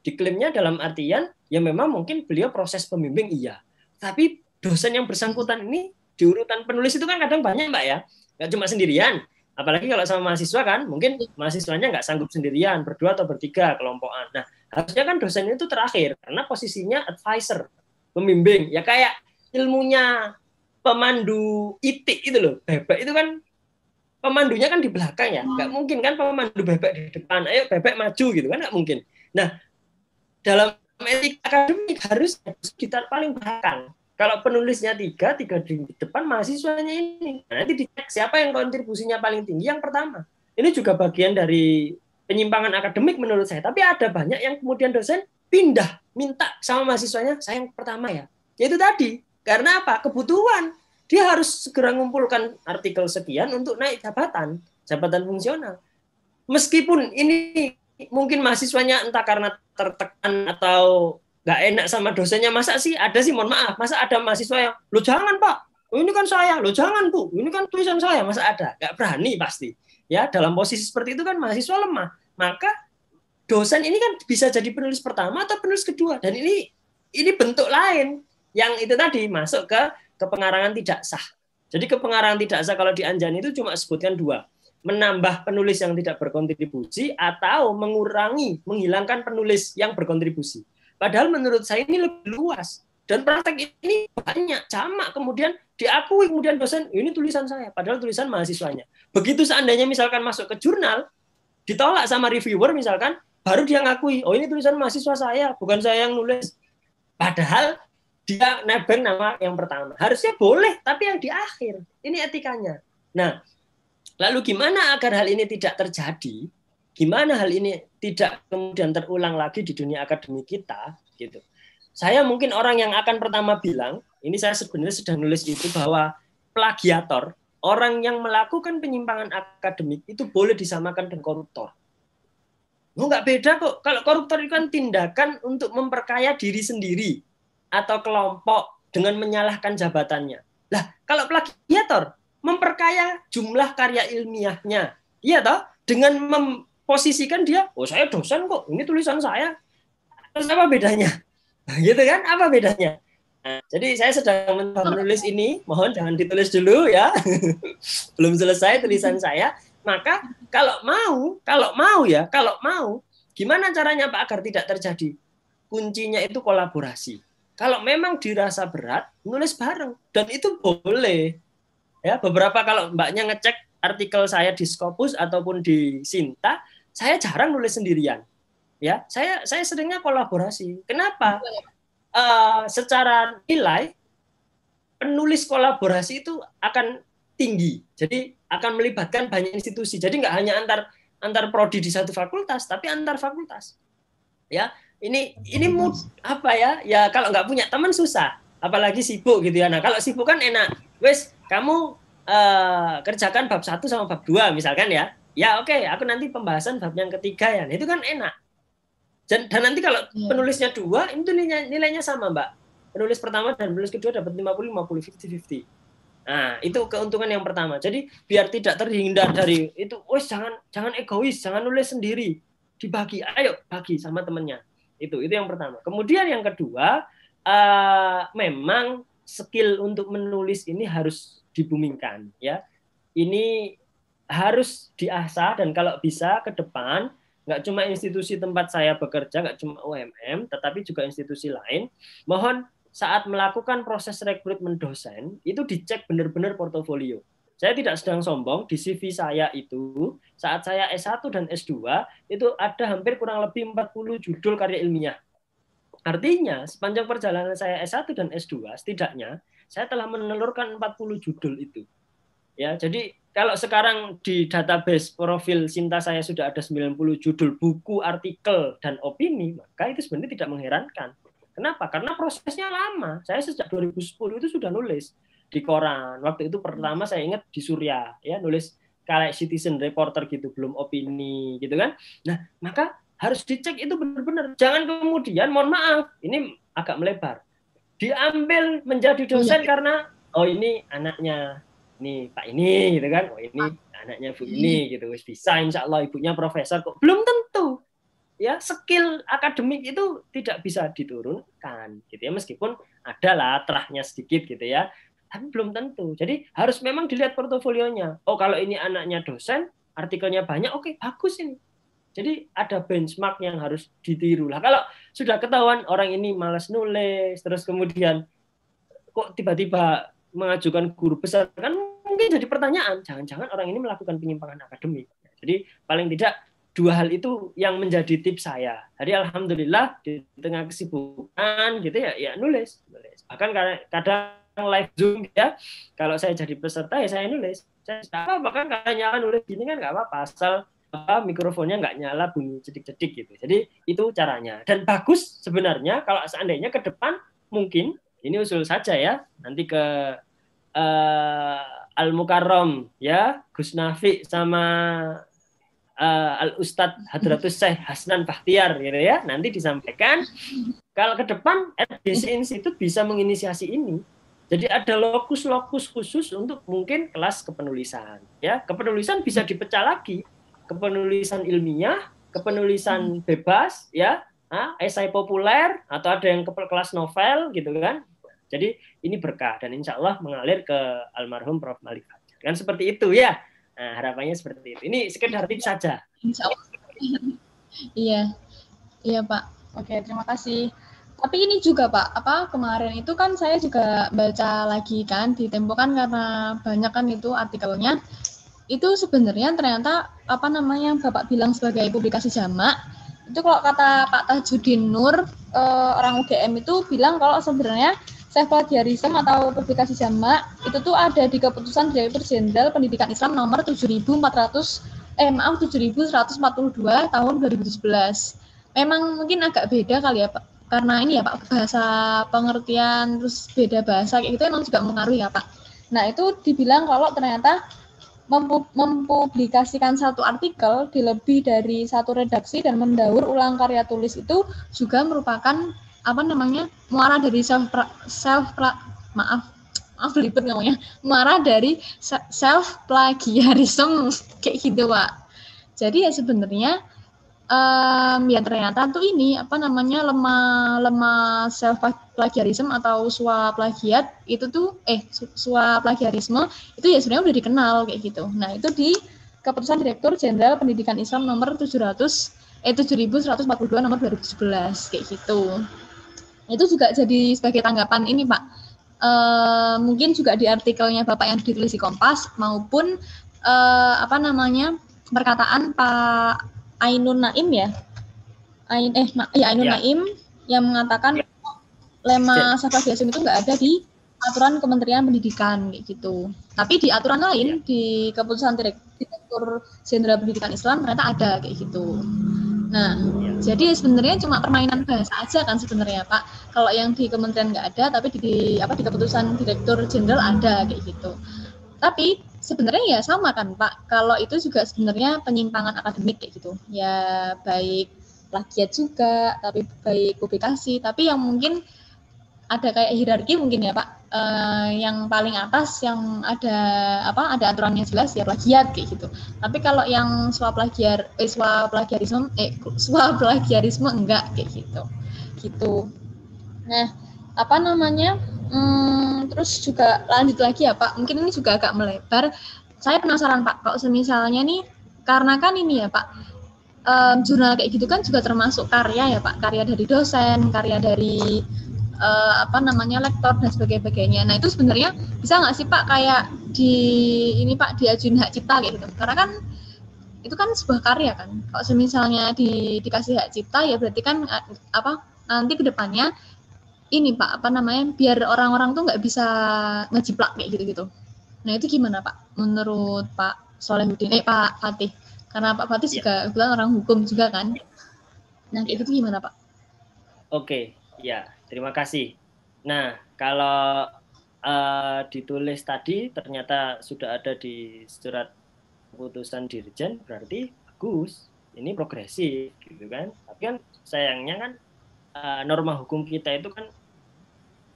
B: diklaimnya dalam artian ya memang mungkin beliau proses pembimbing iya, tapi dosen yang bersangkutan ini di urutan penulis itu kan kadang banyak Mbak ya, nggak cuma sendirian, apalagi kalau sama mahasiswa kan mungkin mahasiswanya nggak sanggup sendirian, berdua atau bertiga kelompokan. Nah harusnya kan dosen itu terakhir karena posisinya advisor, pembimbing, ya kayak ilmunya pemandu itik itu loh, bebek itu kan pemandunya kan di belakang ya, nggak mungkin kan pemandu bebek di depan, ayo bebek maju gitu kan, nggak mungkin. Nah dalam etika akademik harus kita paling belakang. Kalau penulisnya tiga di depan, mahasiswanya ini. Nah, nanti dicek siapa yang kontribusinya paling tinggi yang pertama. Ini juga bagian dari penyimpangan akademik menurut saya. Tapi ada banyak yang kemudian dosen pindah, minta sama mahasiswanya, saya yang pertama ya. Yaitu tadi, karena apa? Kebutuhan. Dia harus segera mengumpulkan artikel sekian untuk naik jabatan fungsional. Meskipun ini mungkin mahasiswanya entah karena tertekan atau nggak enak sama dosennya, masa sih ada sih, mohon maaf, masa ada mahasiswa yang, lo jangan Pak, ini kan saya, lo jangan Bu, ini kan tulisan saya, masa ada? Nggak berani pasti. Ya dalam posisi seperti itu kan mahasiswa lemah, maka dosen ini kan bisa jadi penulis pertama atau penulis kedua, dan ini bentuk lain yang itu tadi masuk ke pengarangan tidak sah. Jadi kepengarangan tidak sah kalau di Anjani itu cuma sebutkan dua, menambah penulis yang tidak berkontribusi atau menghilangkan penulis yang berkontribusi. Padahal menurut saya ini lebih luas. Dan praktek ini banyak, jamak, kemudian diakui, kemudian dosen, ini tulisan saya, padahal tulisan mahasiswanya. Begitu seandainya misalkan masuk ke jurnal, ditolak sama reviewer misalkan, baru dia ngakui, oh ini tulisan mahasiswa saya, bukan saya yang nulis. Padahal dia nebeng nama yang pertama. Harusnya boleh, tapi yang di akhir. Ini etikanya. Nah, lalu gimana agar hal ini tidak terjadi? gimana hal ini tidak kemudian terulang lagi di dunia akademik kita, gitu. Saya mungkin orang yang akan pertama bilang, ini saya sebenarnya sedang nulis itu, bahwa plagiator, orang yang melakukan penyimpangan akademik itu boleh disamakan dengan koruptor. Nggak beda kok. Kalau koruptor itu kan tindakan untuk memperkaya diri sendiri atau kelompok dengan menyalahkan jabatannya. Lah, kalau plagiator memperkaya jumlah karya ilmiahnya, iya toh, dengan memposisikan dia, oh saya dosen kok, ini tulisan saya. Terus apa bedanya? Gitu kan? Apa bedanya? Nah, jadi saya sedang menulis ini, mohon jangan ditulis dulu ya. Belum selesai tulisan saya. Maka kalau mau, gimana caranya Pak agar tidak terjadi? Kuncinya itu kolaborasi. Kalau memang dirasa berat, nulis bareng, dan itu boleh. Ya, beberapa kalau Mbaknya ngecek artikel saya di Scopus ataupun di Sinta, saya jarang nulis sendirian. Ya, saya seringnya kolaborasi. Kenapa? Secara nilai penulis kolaborasi itu akan tinggi. Jadi akan melibatkan banyak institusi. Jadi nggak hanya antar prodi di satu fakultas, tapi antar fakultas. Ya, ini apa ya? Ya kalau nggak punya teman susah, apalagi sibuk gitu ya. Nah, kalau sibuk kan enak. Wes, kamu kerjakan bab 1 sama bab 2 misalkan ya. Ya oke, aku nanti pembahasan bab yang ketiga ya. Nah, itu kan enak. Dan nanti kalau penulisnya 2, itu nilainya sama, Mbak. Penulis pertama dan penulis kedua dapat 50-50, 50-50. Nah, itu keuntungan yang pertama. Jadi biar tidak terhindar dari itu, jangan egois, jangan nulis sendiri. Dibagi, ayo bagi sama temannya. Itu yang pertama. Kemudian yang kedua, memang skill untuk menulis ini harus dibumingkan, ya. Ini harus diasah, dan kalau bisa ke depan nggak cuma institusi tempat saya bekerja, nggak cuma UMM, tetapi juga institusi lain, mohon saat melakukan proses rekrutmen dosen, itu dicek benar-benar portofolio. Saya tidak sedang sombong, di CV saya itu, saat saya S1 dan S2, itu ada hampir kurang lebih 40 judul karya ilmiah. Artinya, sepanjang perjalanan saya S1 dan S2, setidaknya, saya telah menelurkan 40 judul itu. Ya, jadi kalau sekarang di database profil Sinta saya sudah ada 90 judul buku, artikel, dan opini, maka itu sebenarnya tidak mengherankan. Kenapa? Karena prosesnya lama. Saya sejak 2010 itu sudah nulis di koran. Waktu itu pertama saya ingat di Surya, ya, nulis kayak citizen reporter gitu, belum opini gitu kan. Nah, maka harus dicek itu benar-benar. Jangan kemudian, mohon maaf, ini agak melebar, diambil menjadi dosen karena ini anaknya ini Pak ini gitu kan, ini anaknya Bu ini gitu, bisa insya Allah ibunya profesor kok. Belum tentu, ya, skill akademik itu tidak bisa diturunkan gitu ya, meskipun ada lah terahnya sedikit gitu ya, tapi belum tentu. Jadi harus memang dilihat portofolionya. Oh, kalau ini anaknya dosen, artikelnya banyak, oke, bagus ini. Jadi ada benchmark yang harus ditiru lah. Kalau sudah ketahuan orang ini malas nulis, terus kemudian kok tiba-tiba mengajukan guru besar, kan mungkin jadi pertanyaan, jangan-jangan orang ini melakukan penyimpangan akademik. Jadi paling tidak 2 hal itu yang menjadi tips saya. Jadi alhamdulillah di tengah kesibukan gitu ya nulis. Bahkan kadang live Zoom ya, kalau saya jadi peserta ya saya nulis. Saya bahkan kalau nyala nulis gini kan nggak apa-apa, asal mikrofonnya nggak nyala bunyi cedik-cedik gitu. Jadi itu caranya. Dan bagus sebenarnya kalau seandainya ke depan mungkin, ini usul saja ya, nanti ke Al-Mukarram ya, Gus Nafi sama Al-Ustadz Hadratus Syekh Hasnan Bahtiar gitu ya, nanti disampaikan kalau ke depan RBC Institute bisa menginisiasi ini. Jadi ada lokus-lokus khusus untuk mungkin kelas kepenulisan ya. Kepenulisan bisa dipecah lagi, kepenulisan ilmiah, kepenulisan bebas ya, esai populer, atau ada yang kelas novel gitu kan. Jadi ini berkah dan insya Allah mengalir ke almarhum Prof. Malik Fajar. Kan seperti itu ya. Nah, harapannya seperti itu. Ini sekedar tips saja.
A: Insya Allah. Iya Pak. Oke, terima kasih. Tapi ini juga Pak, kemarin itu kan saya juga baca lagi kan di Tempo kan, karena banyak kan itu artikelnya. Itu sebenarnya ternyata yang Bapak bilang sebagai publikasi jamak, itu kalau kata Pak Tajudin Nur, orang UGM itu bilang kalau sebenarnya self plagiarism atau publikasi jamak itu tuh ada di keputusan Direktur Jenderal Pendidikan Islam nomor 7.400 maaf 7.142 tahun 2017. Memang mungkin agak beda kali ya Pak, karena ini ya Pak, bahasa pengertian terus beda bahasa kayak gitu emang juga mengaruhi ya Pak. Nah itu dibilang kalau ternyata mempublikasikan satu artikel di lebih dari satu redaksi dan mendaur ulang karya tulis itu juga merupakan apa namanya muara dari maaf belibet ngomongnya, muara dari self plagiarism kayak gitu Pak. Jadi ya sebenarnya ya ternyata tuh ini apa namanya lemah self plagiarism atau plagiat itu tuh plagiarisme itu ya sebenarnya udah dikenal kayak gitu. Nah, itu di Keputusan Direktur Jenderal Pendidikan Islam nomor 7.142 nomor 2017 kayak gitu. Itu juga jadi sebagai tanggapan ini Pak. Mungkin juga di artikelnya Bapak yang ditulis di Kompas maupun apa namanya perkataan Pak Ainun Naim ya, Ainun Naim yang mengatakan lema plagiarisme itu nggak ada di aturan Kementerian Pendidikan kayak gitu. Tapi di aturan lain di Keputusan Direktur Jenderal Pendidikan Islam ternyata ada kayak gitu. Nah, jadi sebenarnya cuma permainan bahasa aja kan sebenarnya Pak. Kalau yang di Kementerian nggak ada, tapi di Keputusan Direktur Jenderal ada kayak gitu. Tapi sebenarnya ya sama kan Pak, kalau itu juga sebenarnya penyimpangan akademik kayak gitu. Ya baik plagiat juga, tapi baik publikasi, tapi yang mungkin ada kayak hierarki mungkin ya Pak. Yang paling atas yang ada ada aturannya jelas ya plagiat kayak gitu. Tapi kalau yang plagiarisme enggak kayak gitu. Gitu. Nah, apa namanya? Terus juga lanjut lagi ya Pak, mungkin ini juga agak melebar. Saya penasaran Pak, kalau misalnya nih, karena kan ini ya Pak, jurnal kayak gitu kan juga termasuk karya ya Pak, karya dari dosen, karya dari lektor dan sebagainya. Nah itu sebenarnya bisa nggak sih Pak kayak diajuin hak cipta kayak gitu? Karena kan itu kan sebuah karya kan. Kalau misalnya dikasih hak cipta ya berarti kan nanti kedepannya ini Pak biar orang-orang tuh nggak bisa ngejiplak kayak gitu-gitu. Nah itu gimana Pak menurut Pak Solehudin Pak Fatih, karena Pak Fatih juga kebetulan orang hukum juga kan. Nah kayak gitu gimana Pak?
B: Oke, ya terima kasih. Nah kalau ditulis tadi ternyata sudah ada di surat keputusan Dirjen, berarti bagus, ini progresif gitu kan. Tapi kan sayangnya kan norma hukum kita itu kan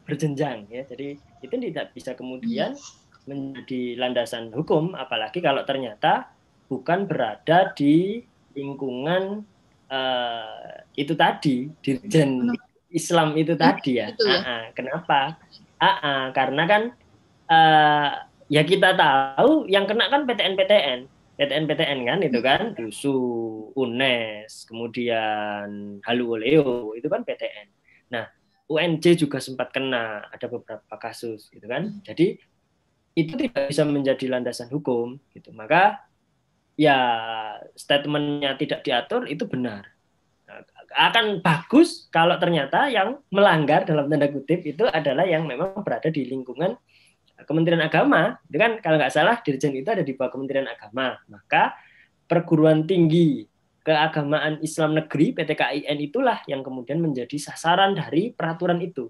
B: berjenjang ya, jadi itu tidak bisa kemudian menjadi landasan hukum, apalagi kalau ternyata bukan berada di lingkungan itu tadi, Dirjen Islam itu tadi ya. Kenapa? Karena kan ya kita tahu yang kena kan PTN kan itu kan, DUSU, UNES, kemudian Halu Oleo itu kan PTN. Nah, UNJ juga sempat kena, ada beberapa kasus gitu kan. Jadi itu tidak bisa menjadi landasan hukum gitu. Maka ya statementnya tidak diatur itu benar. Akan bagus kalau ternyata yang melanggar dalam tanda kutip itu adalah yang memang berada di lingkungan Kementerian Agama. Itu kan kalau nggak salah Dirjen itu ada di bawah Kementerian Agama. Maka perguruan tinggi keagamaan Islam negeri PTKIN itulah yang kemudian menjadi sasaran dari peraturan itu.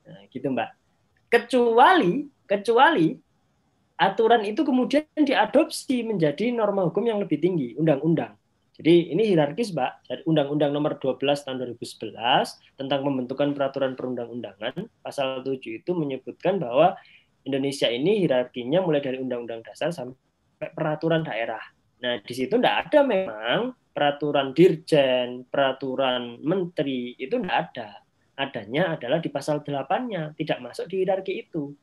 B: Nah, gitu Mbak. Kecuali aturan itu kemudian diadopsi menjadi norma hukum yang lebih tinggi, undang-undang. Jadi ini hierarkis, Mbak. Dari Undang-Undang Nomor 12 Tahun 2011 tentang pembentukan peraturan perundang-undangan, pasal 7 itu menyebutkan bahwa Indonesia ini hierarkinya mulai dari Undang-Undang Dasar sampai peraturan daerah. Nah, di situ tidak ada memang peraturan dirjen, peraturan menteri, itu tidak ada. Adanya adalah di pasal 8-nya, tidak masuk di hierarki itu.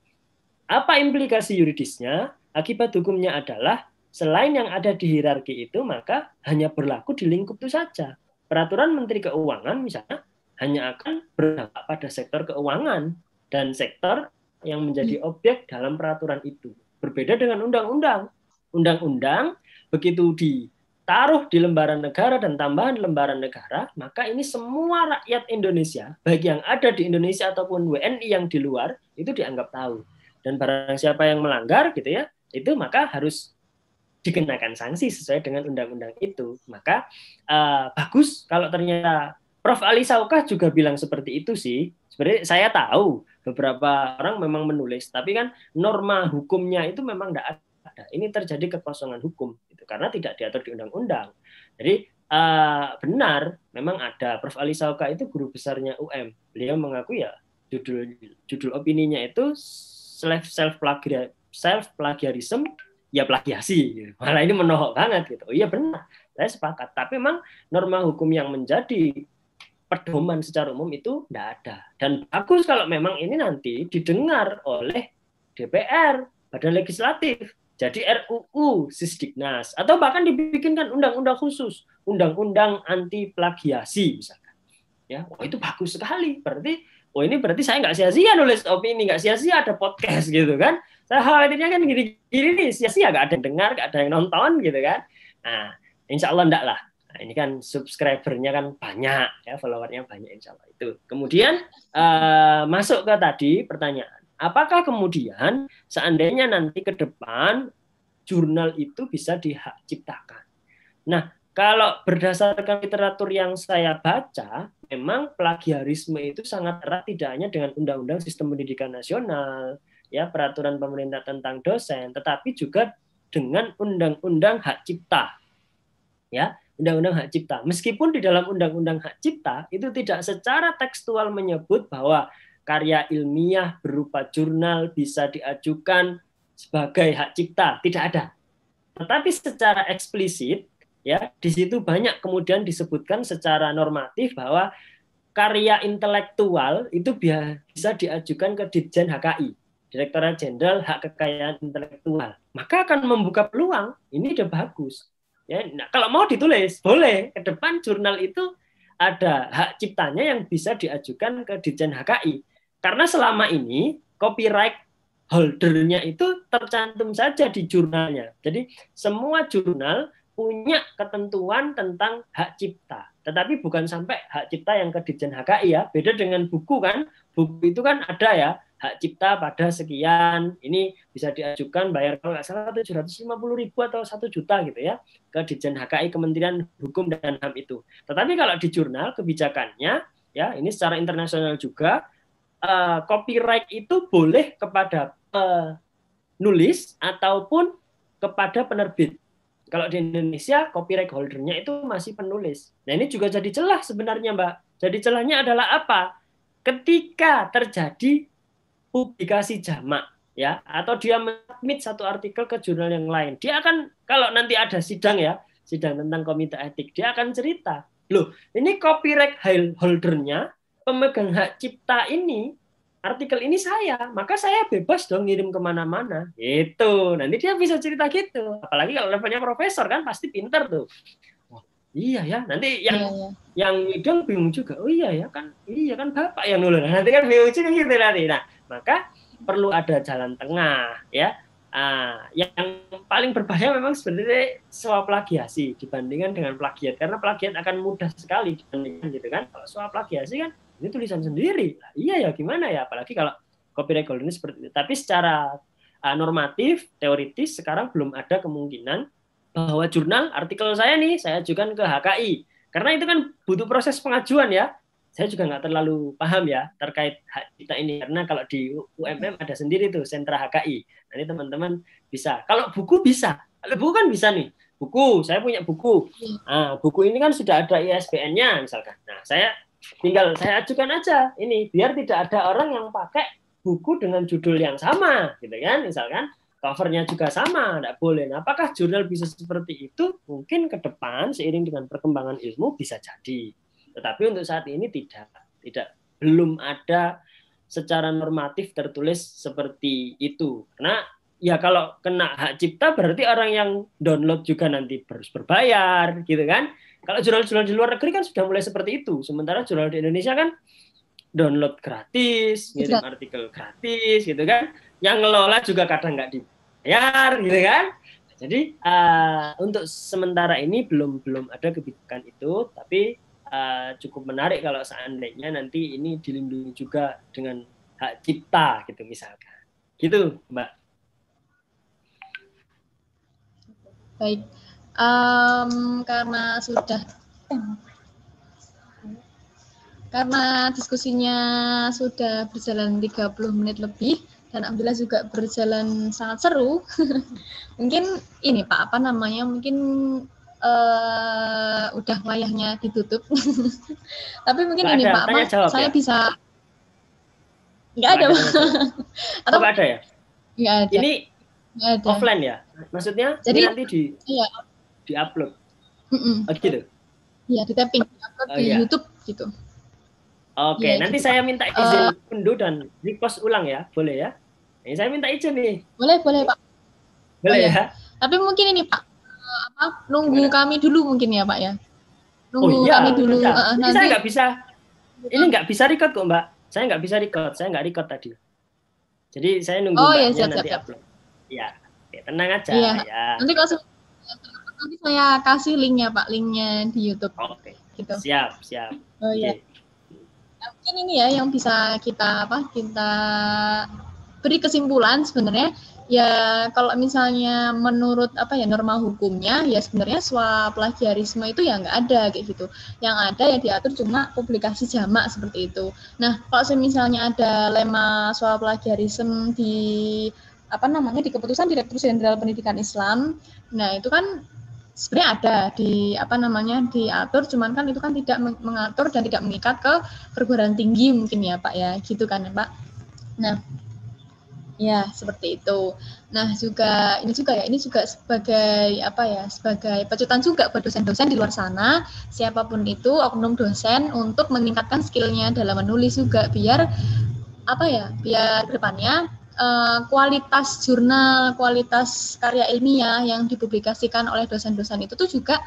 B: Apa implikasi yuridisnya? Akibat hukumnya adalah selain yang ada di hierarki itu, maka hanya berlaku di lingkup itu saja. Peraturan Menteri Keuangan misalnya hanya akan berdampak pada sektor keuangan dan sektor yang menjadi objek dalam peraturan itu. Berbeda dengan undang-undang. Undang-undang begitu ditaruh di lembaran negara dan tambahan lembaran negara, maka ini semua rakyat Indonesia, baik yang ada di Indonesia ataupun WNI yang di luar, itu dianggap tahu. Dan barang siapa yang melanggar gitu ya, itu maka harus dikenakan sanksi sesuai dengan undang-undang itu. Maka bagus kalau ternyata Prof. Ali Saukah juga bilang seperti itu sih. Sebenarnya saya tahu beberapa orang memang menulis, tapi kan norma hukumnya itu memang tidak ada. Ini terjadi kekosongan hukum gitu, karena tidak diatur di undang-undang. Jadi benar, memang ada. Prof. Ali Saukah itu guru besarnya UM. Beliau mengaku ya judul opininya itu self plagiarism, ya plagiasi. Gitu. Malah ini menohok banget gitu. Oh, iya benar, saya sepakat. Tapi memang norma hukum yang menjadi pedoman secara umum itu tidak ada. Dan bagus kalau memang ini nanti didengar oleh DPR, Badan Legislatif. Jadi RUU Sisdiknas, atau bahkan dibikinkan undang-undang khusus, undang-undang anti plagiasi misalkan. Ya, oh itu bagus sekali. Berarti, oh ini berarti saya nggak sia-sia nulis opini, nggak sia-sia ada podcast gitu kan. Saya khawatirnya kan gini-gini nih, sia-sia nggak ada yang dengar, nggak ada yang nonton gitu kan. Nah, insya Allah enggak lah. Nah, ini kan subscribernya kan banyak, ya followernya banyak insya Allah itu. Kemudian masuk ke tadi pertanyaan. Apakah kemudian seandainya nanti ke depan jurnal itu bisa dihak ciptakan? Nah, kalau berdasarkan literatur yang saya baca, memang plagiarisme itu sangat erat tidak hanya dengan Undang-Undang Sistem Pendidikan Nasional, ya peraturan pemerintah tentang dosen, tetapi juga dengan Undang-Undang Hak Cipta. Ya, Undang-Undang Hak Cipta. Meskipun di dalam Undang-Undang Hak Cipta itu tidak secara tekstual menyebut bahwa karya ilmiah berupa jurnal bisa diajukan sebagai hak cipta, tidak ada. Tetapi secara eksplisit, ya di situ banyak kemudian disebutkan secara normatif bahwa karya intelektual itu bisa diajukan ke Ditjen HKI, Direktorat Jenderal Hak Kekayaan Intelektual. Maka akan membuka peluang. Ini udah bagus. Ya, nah, kalau mau ditulis, boleh. Ke depan jurnal itu ada hak ciptanya yang bisa diajukan ke Ditjen HKI. Karena selama ini copyright holdernya itu tercantum saja di jurnalnya. Jadi semua jurnal punya ketentuan tentang hak cipta. Tetapi bukan sampai hak cipta yang ke Ditjen HKI ya. Beda dengan buku kan. Buku itu kan ada ya. Hak cipta pada sekian, ini bisa diajukan bayar kalau nggak salah 750.000 atau 1 juta gitu ya ke Ditjen HKI Kementerian Hukum dan HAM itu. Tetapi kalau di jurnal kebijakannya ya ini secara internasional juga copyright itu boleh kepada penulis ataupun kepada penerbit. Kalau di Indonesia copyright holdernya itu masih penulis. Nah ini juga jadi celah sebenarnya Mbak. Jadi celahnya adalah apa? Ketika terjadi publikasi jamak ya atau dia submit satu artikel ke jurnal yang lain, dia akan kalau nanti ada sidang ya, sidang tentang komite etik, dia akan cerita, loh ini copyright holdernya, pemegang hak cipta ini, artikel ini saya, maka saya bebas dong ngirim kemana-mana, gitu. Nanti dia bisa cerita gitu. Apalagi kalau levelnya profesor kan pasti pinter tuh. Oh, iya ya, nanti yang ngidol bingung juga. Oh iya kan bapak yang nulis. Nanti kan bingung juga gitu nanti. Nah, maka perlu ada jalan tengah ya. Yang paling berbahaya memang sebenarnya soal plagiasi dibandingkan dengan plagiat, karena plagiat akan mudah sekali dibandingkan gitu kan. Kalau soal plagiasi kan ini tulisan sendiri. Nah, iya ya gimana ya, apalagi kalau copyright holder ini seperti itu. Tapi secara normatif, teoritis sekarang belum ada kemungkinan bahwa jurnal artikel saya nih saya ajukan ke HKI. Karena itu kan butuh proses pengajuan ya. Saya juga nggak terlalu paham ya terkait hak cipta ini. Karena kalau di UMM ada sendiri tuh sentra HKI. Nanti teman-teman bisa. Kalau buku bisa. Kalau buku kan bisa nih. Buku, saya punya buku. Nah, buku ini kan sudah ada ISBN-nya misalkan. Nah, saya ajukan aja ini. Biar tidak ada orang yang pakai buku dengan judul yang sama. Gitu kan, misalkan. Covernya juga sama, tidak boleh. Nah, apakah jurnal bisa seperti itu? Mungkin ke depan seiring dengan perkembangan ilmu bisa jadi. Tetapi untuk saat ini belum ada secara normatif tertulis seperti itu. Karena ya kalau kena hak cipta berarti orang yang download juga nanti harus berbayar, gitu kan? Kalau jurnal-jurnal di luar negeri kan sudah mulai seperti itu. Sementara jurnal di Indonesia kan download gratis, ngirim artikel gratis, gitu kan? Yang ngelola juga kadang nggak dibayar, gitu kan? Jadi untuk sementara ini belum ada kebijakan itu, tapi cukup menarik kalau seandainya nanti ini dilindungi juga dengan hak cipta, gitu misalkan, gitu Mbak.
A: Baik, karena sudah karena diskusinya sudah berjalan 30 menit lebih dan alhamdulillah juga berjalan sangat seru. Mungkin ini Pak, apa namanya? Mungkin udah wayahnya ditutup. Tapi mungkin
B: Nggak
A: ini
B: ada
A: Pak, apa?
B: tanya jawab
A: Saya
B: ya?
A: bisa
B: Nggak
A: ada
B: ada
A: Pak.
B: tanya jawab.
A: Atau
B: Nggak ada ya?
A: nggak ada?
B: Ini
A: Nggak ada.
B: offline ya? Maksudnya
A: Jadi
B: ini nanti
A: iya,
B: di-upload.
A: mm-mm.
B: Oh gitu?
A: Iya, di tapping, upload
B: Oh
A: di
B: iya.
A: YouTube gitu.
B: Oke,
A: Iya
B: nanti
A: gitu Pak.
B: saya minta izin unduh dan repost ulang ya, boleh ya? Ini saya minta izin nih,
A: Boleh Pak. Oh
B: boleh
A: ya.
B: ya?
A: Tapi mungkin ini Pak, nunggu
B: Gimana?
A: kami dulu mungkin ya Pak ya.
B: Oh
A: Nunggu kami
B: iya,
A: dulu
B: bisa. Ini saya
A: nanti.
B: nggak bisa, ini nggak bisa record kok Mbak. Saya nggak bisa record, saya nggak record tadi. Jadi saya nunggu
A: Oh ya,
B: Mbaknya
A: siap.
B: nanti upload. Ya, oke, tenang aja
A: Iya.
B: ya.
A: Nanti kalau nanti saya kasih linknya Pak, linknya di YouTube.
B: Oke,
A: Gitu.
B: siap.
A: Oh iya.
B: Oke.
A: Nah, mungkin ini ya yang bisa kita beri kesimpulan sebenarnya ya kalau misalnya menurut norma hukumnya ya sebenarnya plagiarisme itu ya nggak ada kayak gitu. Yang ada ya diatur cuma publikasi jamak seperti itu. Nah kalau misalnya ada lema plagiarisme di di keputusan Direktur Jenderal Pendidikan Islam, nah itu kan sebenarnya ada diatur, cuman kan itu kan tidak mengatur dan tidak mengikat ke perguruan tinggi mungkin ya Pak ya, gitu kan ya Pak. Nah, ya seperti itu. Nah ini juga sebagai sebagai pecutan juga buat dosen-dosen di luar sana, siapapun itu oknum dosen untuk meningkatkan skillnya dalam menulis juga biar biar depannya kualitas jurnal, kualitas karya ilmiah yang dipublikasikan oleh dosen-dosen itu tuh juga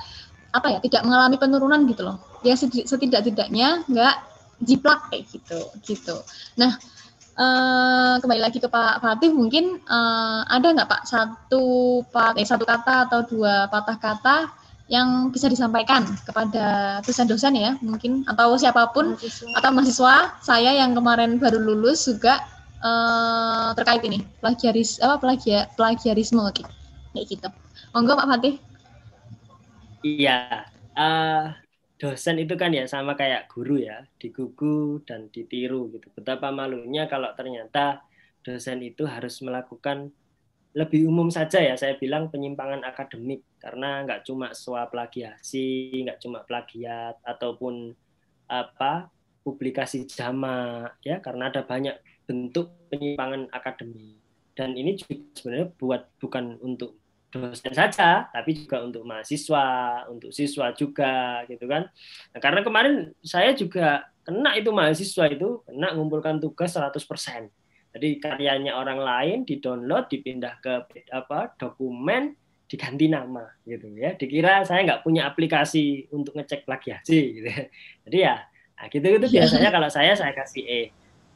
A: tidak mengalami penurunan gitu loh. Ya setidak-tidaknya nggak jiplak kayak gitu. Nah, kembali lagi ke Pak Fatih, mungkin ada nggak Pak satu kata atau dua patah kata yang bisa disampaikan kepada dosen-dosen ya mungkin atau siapapun atau mahasiswa saya yang kemarin baru lulus juga terkait ini plagiarisme kayak gitu. Monggo Pak Fatih.
B: Iya, dosen itu kan ya sama kayak guru ya, digugu dan ditiru gitu. Betapa malunya kalau ternyata dosen itu harus melakukan lebih umum saja ya, saya bilang penyimpangan akademik karena nggak cuma plagiasi, nggak cuma plagiat ataupun publikasi jamak ya, karena ada banyak bentuk penyimpangan akademik. Dan ini juga sebenarnya bukan untuk dosen saja, tapi juga untuk mahasiswa, untuk siswa juga, gitu kan. Nah, karena kemarin saya juga kena itu mahasiswa itu, kena ngumpulkan tugas 100%. Jadi karyanya orang lain di-download, dipindah ke dokumen, diganti nama, gitu ya. Dikira saya nggak punya aplikasi untuk ngecek plagiasi, gitu. Jadi ya, gitu biasanya kalau saya kasih E.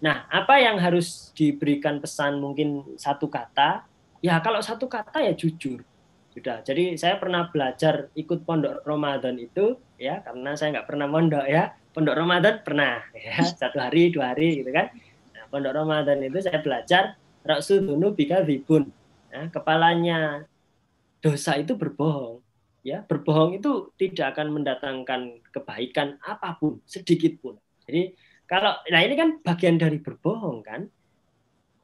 B: Nah, apa yang harus diberikan pesan mungkin satu kata? Ya kalau satu kata ya jujur. Sudah. Jadi saya pernah belajar ikut pondok Ramadan itu ya karena saya nggak pernah mondok ya. Pondok Ramadan pernah ya 1 hari 2 hari gitu kan. Nah, pondok Ramadan itu saya belajar raksudunu bika dzibun. Nah, kepalanya dosa itu berbohong. Ya, berbohong itu tidak akan mendatangkan kebaikan apapun sedikit pun. Jadi ini kan bagian dari berbohong kan.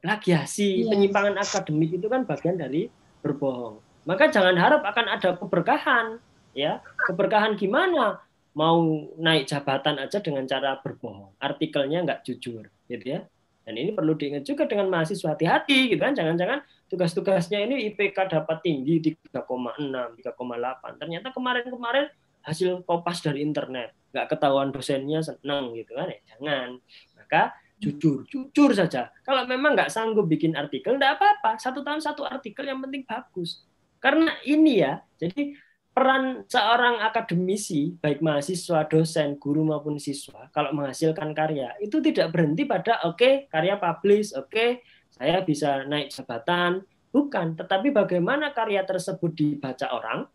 B: Plagiasi, penyimpangan akademik itu kan bagian dari berbohong. Maka jangan harap akan ada keberkahan, ya. Keberkahan gimana? Mau naik jabatan aja dengan cara berbohong. Artikelnya nggak jujur, gitu ya. Dan ini perlu diingat juga dengan mahasiswa, hati-hati gitu kan. Jangan-jangan tugas-tugasnya ini IPK dapat tinggi 3,6, 3,8. Ternyata kemarin-kemarin hasil kopas dari internet. Nggak ketahuan dosennya senang gitu kan. Ya, jangan. Maka jujur saja. Kalau memang nggak sanggup bikin artikel, nggak apa-apa. 1 tahun 1 artikel yang penting bagus. Karena ini ya, jadi peran seorang akademisi, baik mahasiswa, dosen, guru maupun siswa, kalau menghasilkan karya, itu tidak berhenti pada karya publish, saya bisa naik jabatan. Bukan, tetapi bagaimana karya tersebut dibaca orang,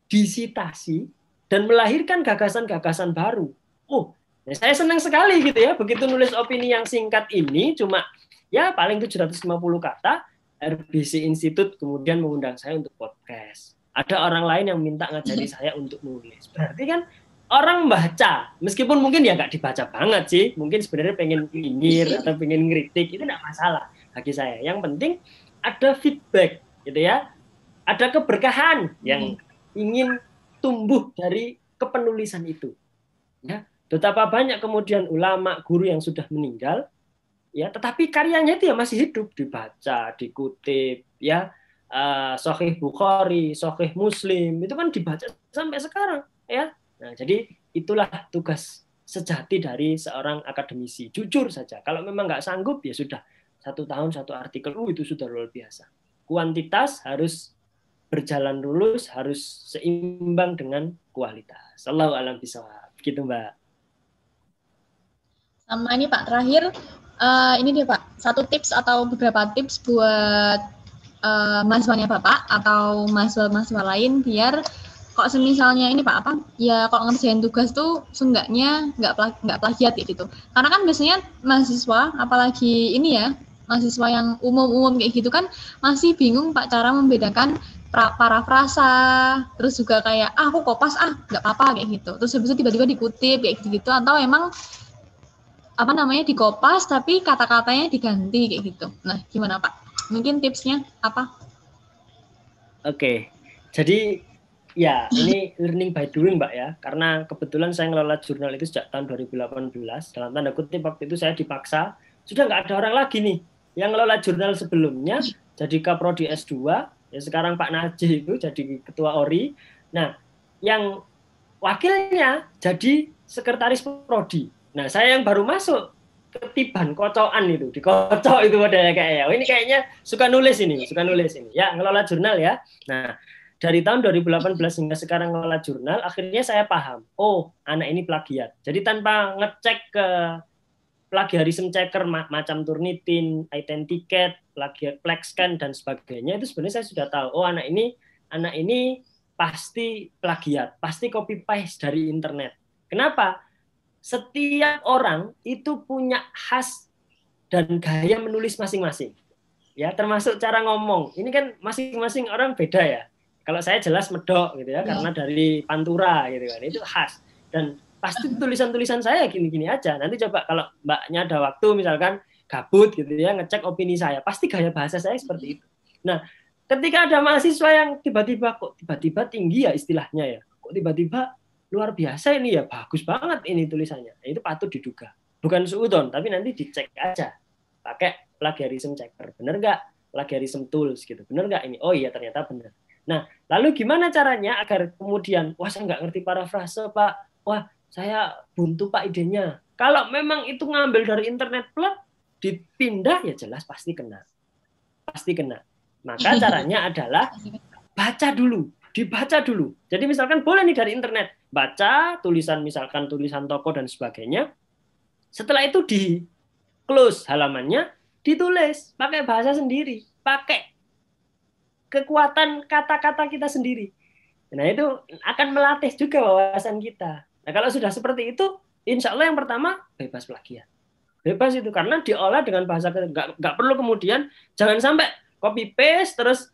B: disitasi, dan melahirkan gagasan-gagasan baru. Saya senang sekali gitu ya, begitu nulis opini yang singkat ini, cuma ya paling 750 kata, RBC Institute kemudian mengundang saya untuk podcast. Ada orang lain yang minta ngajari saya untuk nulis. Berarti kan orang baca, meskipun mungkin ya nggak dibaca banget sih, mungkin sebenarnya pengen nyinyir atau pengen ngeritik, itu nggak masalah bagi saya. Yang penting ada feedback, gitu ya. Ada keberkahan yang ingin tumbuh dari kepenulisan itu. Ya, betapa banyak kemudian ulama, guru yang sudah meninggal, ya, tetapi karyanya itu ya masih hidup, dibaca, dikutip, ya, Sahih Bukhari, Sahih Muslim, itu kan dibaca sampai sekarang, ya. Nah, jadi itulah tugas sejati dari seorang akademisi. Jujur saja, kalau memang nggak sanggup ya sudah 1 tahun 1 artikel, itu sudah luar biasa. Kuantitas harus berjalan lurus, harus seimbang dengan kualitas. Allahu a'lam bishawab. Gitu, Mbak.
A: Sama ini Pak, terakhir ini deh Pak, satu tips atau beberapa tips buat mahasiswanya Bapak atau mahasiswa-mahasiswa lain biar kok semisalnya ini Pak apa ya kok ngerjain tugas tuh seenggaknya nggak plagiat gitu. Karena kan biasanya mahasiswa apalagi ini ya mahasiswa yang umum-umum kayak gitu kan masih bingung Pak cara membedakan parafrasa, terus juga kayak aku kopas nggak apa-apa kayak gitu. Terus habis itu tiba-tiba dikutip kayak gitu-gitu atau emang apa namanya dikopas tapi kata-katanya diganti kayak gitu. Nah, gimana Pak? Mungkin tipsnya apa?
B: Oke. Jadi ya ini learning by doing Mbak ya. Karena kebetulan saya ngelola jurnal itu sejak tahun 2018. Dalam tanda kutip waktu itu saya dipaksa. Sudah nggak ada orang lagi nih yang ngelola jurnal sebelumnya. Jadi Kaprodi S2. Ya sekarang Pak Najih itu jadi ketua ORI. Nah, yang wakilnya jadi sekretaris prodi. Nah, saya yang baru masuk ketiban kocokan itu, dikocok itu modelnya kayaknya. Oh, ini kayaknya suka nulis ini. Ya, ngelola jurnal ya. Nah, dari tahun 2018 hingga sekarang ngelola jurnal, akhirnya saya paham. Oh, anak ini plagiat. Jadi tanpa ngecek ke plagiarism checker macam Turnitin, Identicat, plagiat Plexscan dan sebagainya, itu sebenarnya saya sudah tahu. Oh, anak ini pasti plagiat, pasti copy paste dari internet. Kenapa? Setiap orang itu punya khas dan gaya menulis masing-masing. Ya, termasuk cara ngomong. Ini kan masing-masing orang beda ya. Kalau saya jelas medok gitu ya, karena dari Pantura gitu kan. Itu khas. Dan pasti tulisan-tulisan saya gini-gini aja. Nanti coba kalau Mbaknya ada waktu misalkan gabut gitu ya, ngecek opini saya, pasti gaya bahasa saya seperti itu. Nah, ketika ada mahasiswa yang tiba-tiba tinggi ya istilahnya ya. Kok tiba-tiba luar biasa ini ya, bagus banget ini tulisannya. Itu patut diduga. Bukan suudon, tapi nanti dicek aja. Pakai plagiarism checker. Benar nggak? Plagiarism tools gitu. Benar nggak ini? Oh iya ternyata benar. Nah, lalu gimana caranya agar kemudian, wah saya nggak ngerti parafrase Pak. Wah saya buntu Pak idenya. Kalau memang itu ngambil dari internet plug, dipindah ya jelas pasti kena. Pasti kena. Maka caranya adalah baca dulu. Dibaca dulu. Jadi misalkan boleh nih dari internet. Baca tulisan misalkan tulisan toko dan sebagainya. Setelah itu di close halamannya, ditulis pakai bahasa sendiri, pakai kekuatan kata-kata kita sendiri. Nah itu akan melatih juga wawasan kita. Nah kalau sudah seperti itu, insya Allah yang pertama bebas plagiat. Bebas itu karena diolah dengan bahasa, nggak perlu kemudian jangan sampai copy paste terus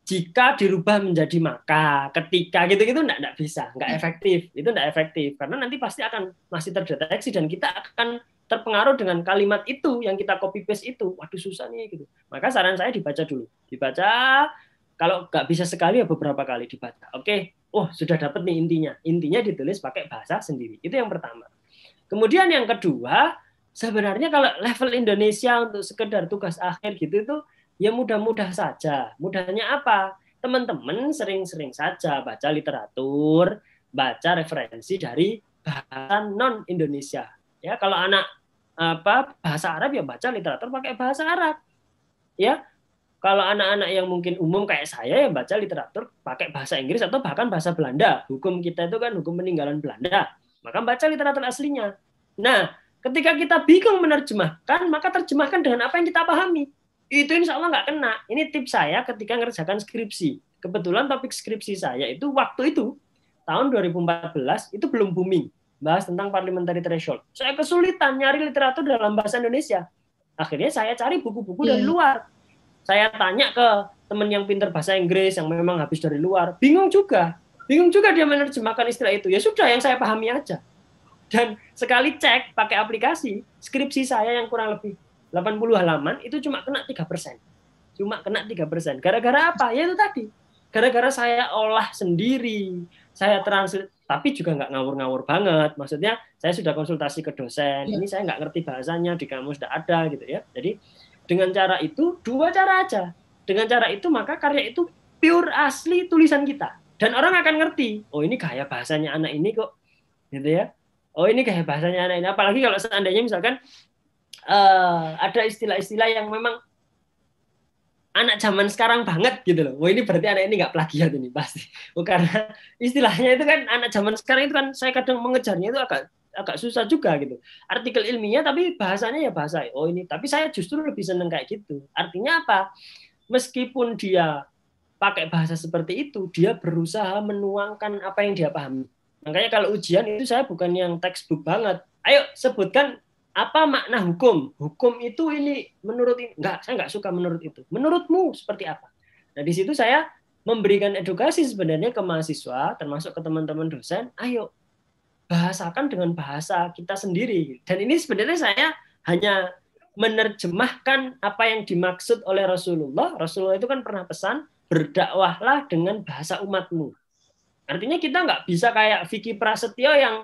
B: jika dirubah menjadi maka, ketika gitu-gitu enggak bisa, enggak efektif. Itu enggak efektif karena nanti pasti akan masih terdeteksi dan kita akan terpengaruh dengan kalimat itu yang kita copy paste itu. Waduh susah nih gitu. Maka saran saya dibaca dulu. Dibaca, kalau enggak bisa sekali ya beberapa kali dibaca. Oke, oh sudah dapat nih intinya. Intinya ditulis pakai bahasa sendiri. Itu yang pertama. Kemudian yang kedua, sebenarnya kalau level Indonesia untuk sekedar tugas akhir gitu itu ya mudah-mudah saja. Mudahnya apa? Teman-teman sering-sering saja baca literatur, baca referensi dari bahasa non-Indonesia. Ya, kalau anak bahasa Arab ya baca literatur pakai bahasa Arab. Ya. Kalau anak-anak yang mungkin umum kayak saya yang baca literatur pakai bahasa Inggris atau bahkan bahasa Belanda. Hukum kita itu kan hukum peninggalan Belanda. Maka baca literatur aslinya. Nah, ketika kita bingung menerjemahkan, maka terjemahkan dengan apa yang kita pahami. Itu insya Allah nggak kena. Ini tips saya ketika ngerjakan skripsi. Kebetulan topik skripsi saya itu waktu itu, tahun 2014, itu belum booming. Bahas tentang parliamentary threshold. Saya kesulitan nyari literatur dalam bahasa Indonesia. Akhirnya saya cari buku-buku dari luar. saya tanya ke teman yang pintar bahasa Inggris yang memang habis dari luar, bingung juga dia menerjemahkan istilah itu. Ya sudah, yang saya pahami aja. Dan sekali cek pakai aplikasi, skripsi saya yang kurang lebih 80 halaman itu cuma kena 3%. Gara-gara apa? Ya itu tadi. Gara-gara saya olah sendiri, saya translate, tapi juga nggak ngawur-ngawur banget. Maksudnya saya sudah konsultasi ke dosen, ini saya nggak ngerti bahasanya, di kamus sudah ada gitu ya. Jadi dengan cara itu, 2 cara aja. Dengan cara itu maka karya itu pure asli tulisan kita. Dan orang akan ngerti, oh ini gaya bahasanya anak ini kok, gitu ya. Oh ini gaya bahasanya anak ini. Apalagi kalau seandainya misalkan ada istilah-istilah yang memang anak zaman sekarang banget gitu loh. Wah ini berarti anak ini nggak plagiat ini pasti. Oh, karena istilahnya itu kan anak zaman sekarang itu kan saya kadang mengejarnya itu agak susah juga gitu. Artikel ilmiah tapi bahasanya ya bahasa. Oh ini, tapi saya justru lebih seneng kayak gitu. Artinya apa? Meskipun dia pakai bahasa seperti itu, dia berusaha menuangkan apa yang dia pahami. Makanya kalau ujian itu saya bukan yang textbook banget. Ayo sebutkan apa makna hukum? Hukum itu ini menurut ini. Enggak, saya nggak suka menurut itu. Menurutmu seperti apa? Nah, di situ saya memberikan edukasi sebenarnya ke mahasiswa, termasuk ke teman-teman dosen, ayo bahasakan dengan bahasa kita sendiri. Dan ini sebenarnya saya hanya menerjemahkan apa yang dimaksud oleh Rasulullah. Rasulullah itu kan pernah pesan, berdakwahlah dengan bahasa umatmu. Artinya kita nggak bisa kayak Vicky Prasetyo yang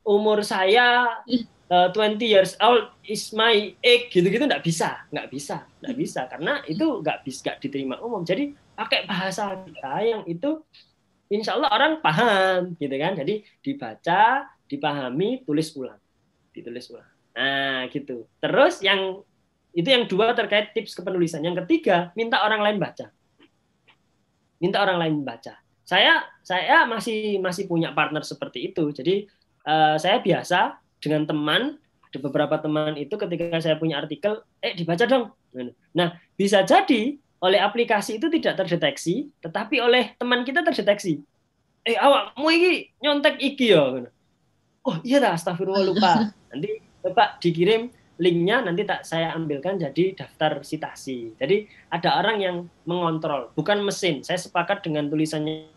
B: umur saya 20 years old is my age gitu-gitu nggak bisa karena itu nggak diterima umum. Jadi pakai bahasa kita yang itu insya Allah orang paham gitu kan. Jadi dibaca, dipahami, ditulis ulang. Nah gitu. Terus yang 2 terkait tips kepenulisan. Yang ketiga, minta orang lain baca. Saya masih punya partner seperti itu. Jadi saya biasa dengan teman, ada beberapa teman itu ketika saya punya artikel, dibaca dong. Nah, bisa jadi oleh aplikasi itu tidak terdeteksi, tetapi oleh teman kita terdeteksi. Awakmu iki nyontek iki ya. Oh iya dah, astagfirullah lupa. Nanti Bapak dikirim linknya, nanti saya ambilkan jadi daftar sitasi. Jadi ada orang yang mengontrol, bukan mesin. Saya sepakat dengan tulisannya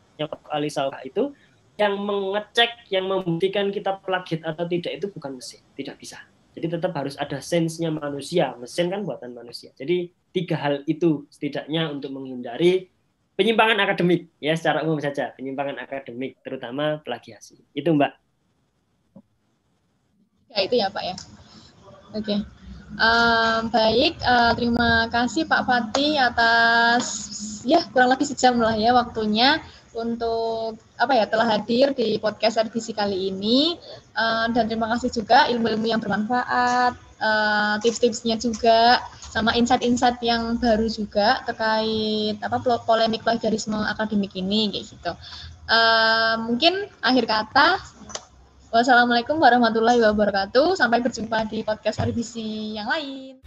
B: Ali Salha itu, yang mengecek, yang membuktikan kita plagiat atau tidak itu bukan mesin, tidak bisa. Jadi tetap harus ada sense-nya manusia, mesin kan buatan manusia. Jadi 3 hal itu setidaknya untuk menghindari penyimpangan akademik, ya secara umum saja, penyimpangan akademik, terutama plagiasi. Itu Mbak.
A: Ya itu ya Pak ya. Oke. Baik, terima kasih Pak Fatih atas ya kurang lebih sejam lah ya waktunya untuk telah hadir di podcast RBC kali ini, dan terima kasih juga ilmu-ilmu yang bermanfaat, tips-tipsnya juga, sama insight-insight yang baru juga terkait polemik plagiarisme akademik ini kayak gitu. Mungkin akhir kata, wassalamualaikum warahmatullahi wabarakatuh. Sampai berjumpa di podcast RBC yang lain.